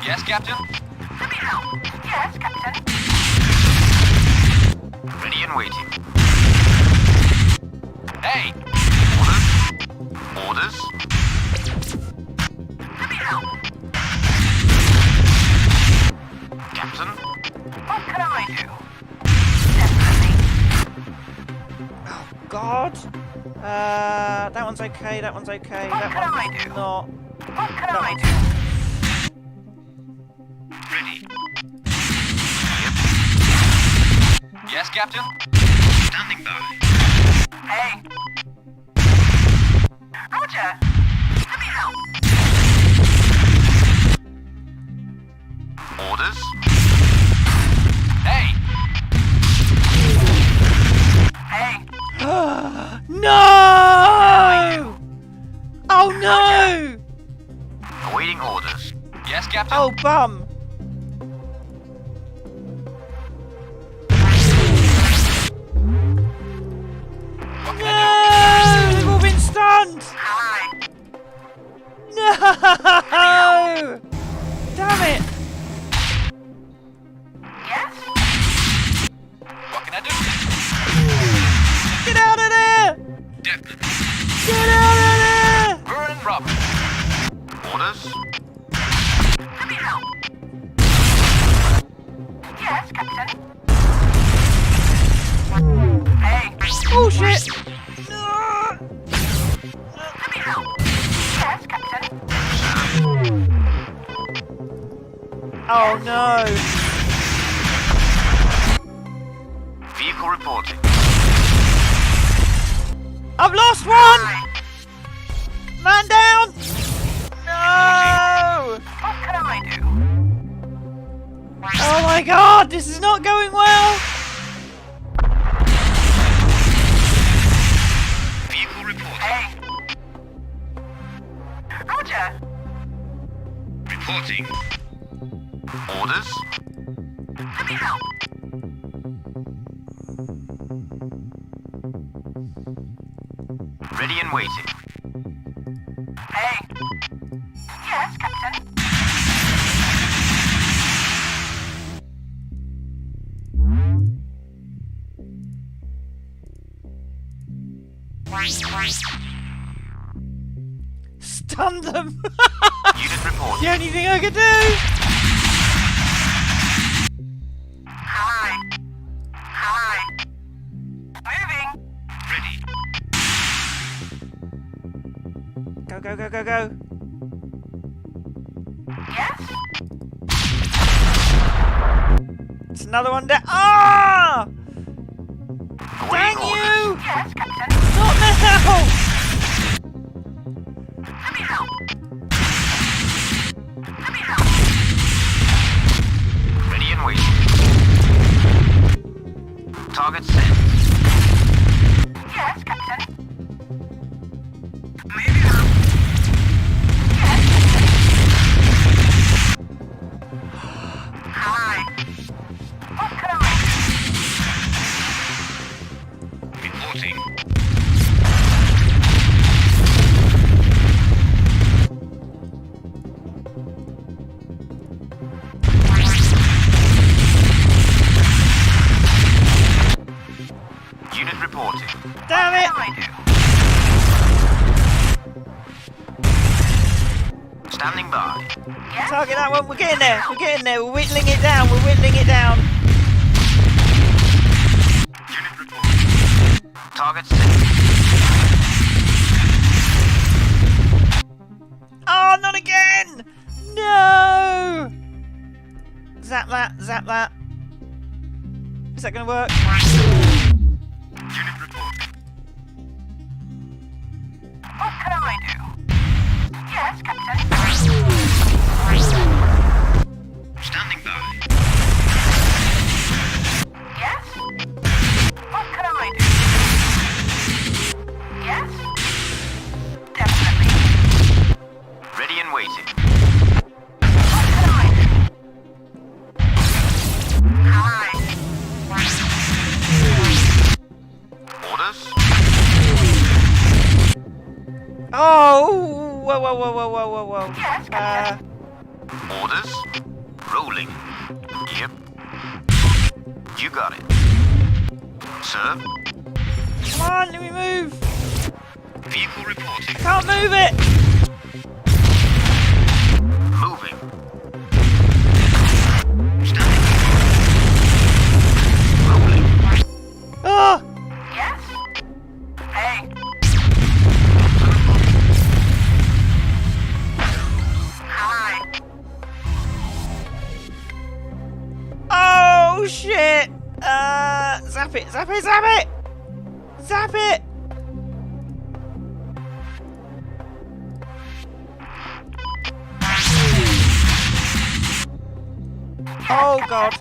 Yes, Captain? Let me help. Yes, Captain. Ready and waiting. Hey! Orders? Orders? Let me help. Captain? What can I do? Definitely. God. That one's okay, that one's okay, What that can I one's do? not. What can I do? Ready. Yep. Yes, Captain? Standing by. Hey. Roger. Let me help. Orders? Captain. Oh, bum. What can No! I They've all been stunned! Hi. No! Damn it! Yes? do? What can I do? Get out of there! Definitely. Get out of there! Burn Robert. Orders? Let me help. Yes, Captain. Hey. Oh shit! Let me help. Yes, Captain. Oh no! Vehicle reporting. I've lost one! Hi. Man down! No! What can I do? Oh my god, this is not going well! Vehicle reporting. Hey. Roger. Reporting. Orders? Let me help. Ready and waiting. Hey. Yes, Captain. Stun them! Unit reporting. The only thing I could do! Hi. Hi. Moving. Ready. Go, go, go, go, go! Yes? It's another one down. Ah! Awaiting Dang orders. you! Yes, Captain. Not now! Let me help. Let me help. Ready and waiting. Target set. Yes, Captain. Moving up. Yes, Captain. Hi. What can I Reporting. Unit reporting. Damn it! I do? Standing by. Yes? Target that one. We're getting there. We're getting there. We're whittling it down. We're whittling it down. Unit reporting. Target set. Oh, not again! No! Zap that. Zap that. Is that going to work? Unit reporting. What can I do? Yes, Captain. Standing by. Yes? What can I do? Yes? Definitely. Ready and waiting. What can I do? Hi. Orders? Oh! Whoa, whoa, whoa, whoa, whoa, whoa, whoa. Yes, Captain. Orders? Rolling. Yep. You got it. Sir? Come on, let me move. Vehicle reporting. Can't move it. Moving. Standing. Rolling. Oh! Yes? Hey. Hi. Oh shit! Zap it, zap it, zap it! Zap it! Oh god,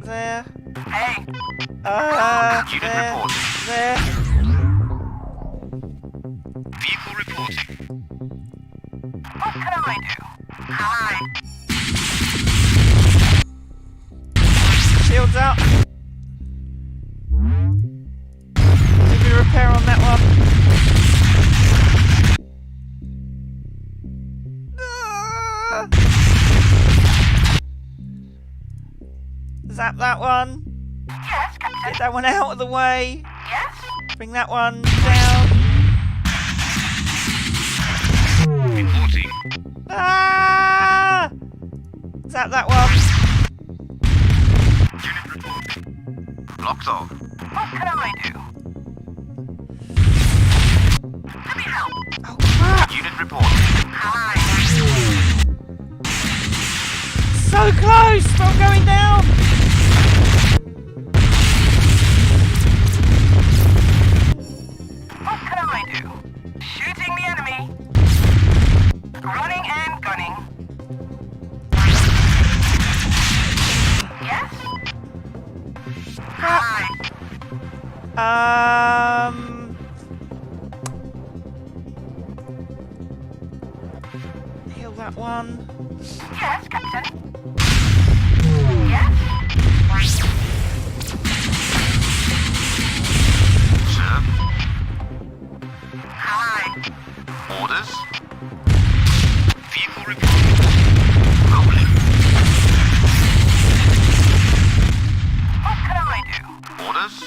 there. Hey. Unit There. reporting. There. Vehicle reporting. What can I do? Hi. repair on that one. Ah! Zap that one. Yes, Captain. Get that one out of the way. Yes. Bring that one down. Reporting. Ah! Zap that one. Unit reporting. Locked on. What can I do? Let me help. Oh crap! Unit reporting. Hi. So close from going down. What can I do? Shooting the enemy. Running and gunning. Yes? Hi. Heal that one. Yes, Captain. Yes? Sir. Hi. Orders. Vehicle reporting. Rolling. What can I do? Orders.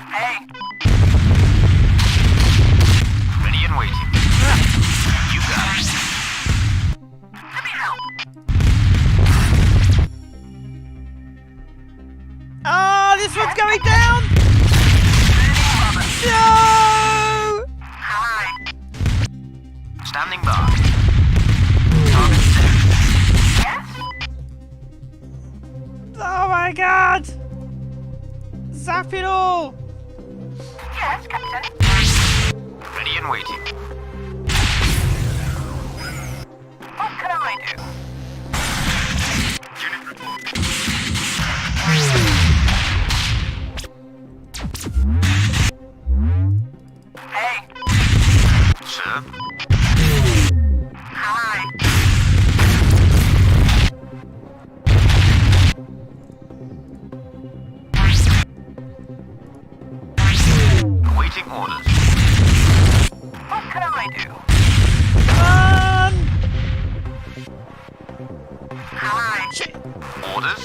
Hey. Ready and waiting. You got it. Let me help. Ah, this one's going down. No! Hi. Standing by. Target set. Yes? Oh my god! Zap it all! Yes, Captain. Ready and waiting. What can I do? Unit reporting. Hey. Sir. Hi. Awaiting orders. What can I do? Run! Hi. Shit. Orders.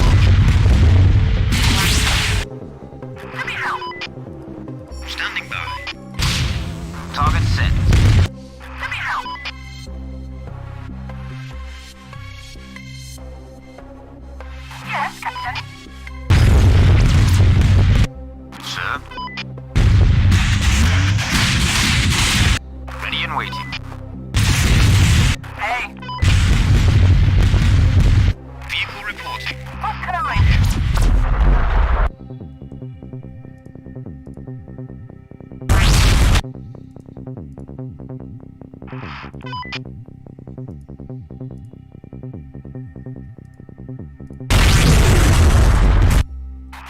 Let me help. Standing by. Target set. Let me help. Yes, Captain. Sir. Ready and waiting. Hey. Vehicle reporting. What can I do?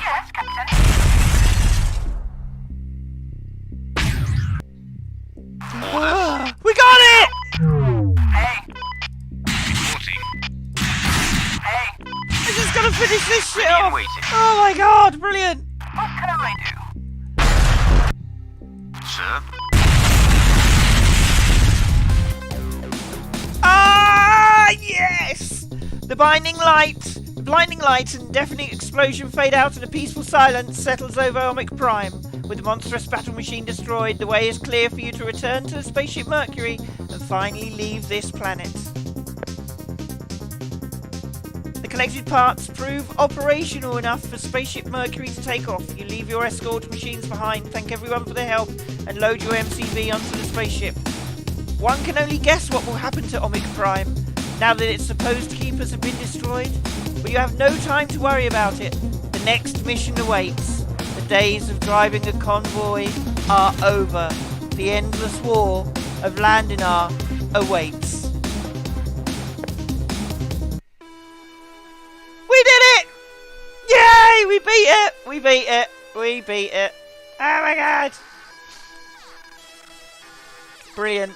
Yes, Captain. Ah, we got it! Hey. Reporting. Hey. I just gotta finish this shit Ready and off! waiting. Oh my god, brilliant! What can I do? Sir. Ah, yes! The blinding light and deafening explosion fade out and a peaceful silence settles over Omic Prime. With the monstrous battle machine destroyed, the way is clear for you to return to the spaceship Mercury and finally leave this planet. The collected parts prove operational enough for spaceship Mercury to take off. You leave your escort machines behind, thank everyone for their help, and load your MCV onto the spaceship. One can only guess what will happen to Omic Prime now that its supposed keepers have been destroyed, but you have no time to worry about it. The next mission awaits. The days of driving a convoy are over. The endless war of Landinar awaits. We did it! Yay! We beat it! We beat it! We beat it! Oh my god! Brilliant.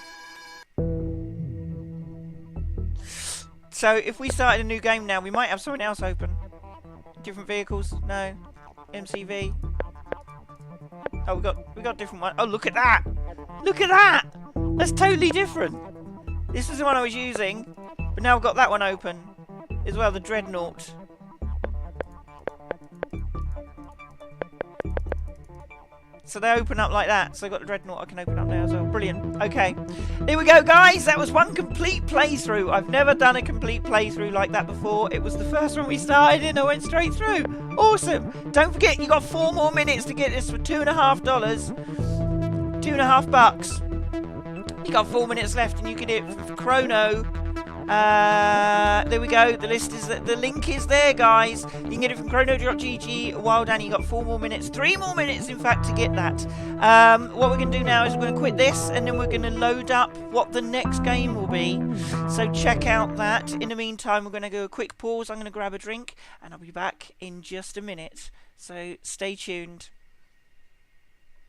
So if we started a new game now, we might have something else open. Different vehicles? No. MCV? Oh, we got a different one. Oh, look at that! Look at that! That's totally different. This is the one I was using, but now I've got that one open as well. The Dreadnought. So they open up like that. So I've got the Dreadnought I can open up now as well. Brilliant. Okay. Here we go, guys. That was one complete playthrough. I've never done a complete playthrough like that before. It was the first one we started and I went straight through. Awesome. Don't forget, you got 4 more minutes to get this for $2.50. $2.50. You got 4 minutes left and you can do it for chrono. There we go. The link is there, guys. You can get it from chrono.gg. While Danny, you got 4 more minutes, 3 more minutes, in fact, to get that. What we're going to do now is we're going to quit this, and then we're going to load up what the next game will be. So check out that. In the meantime, we're going to go a quick pause. I'm going to grab a drink, and I'll be back in just a minute. So stay tuned.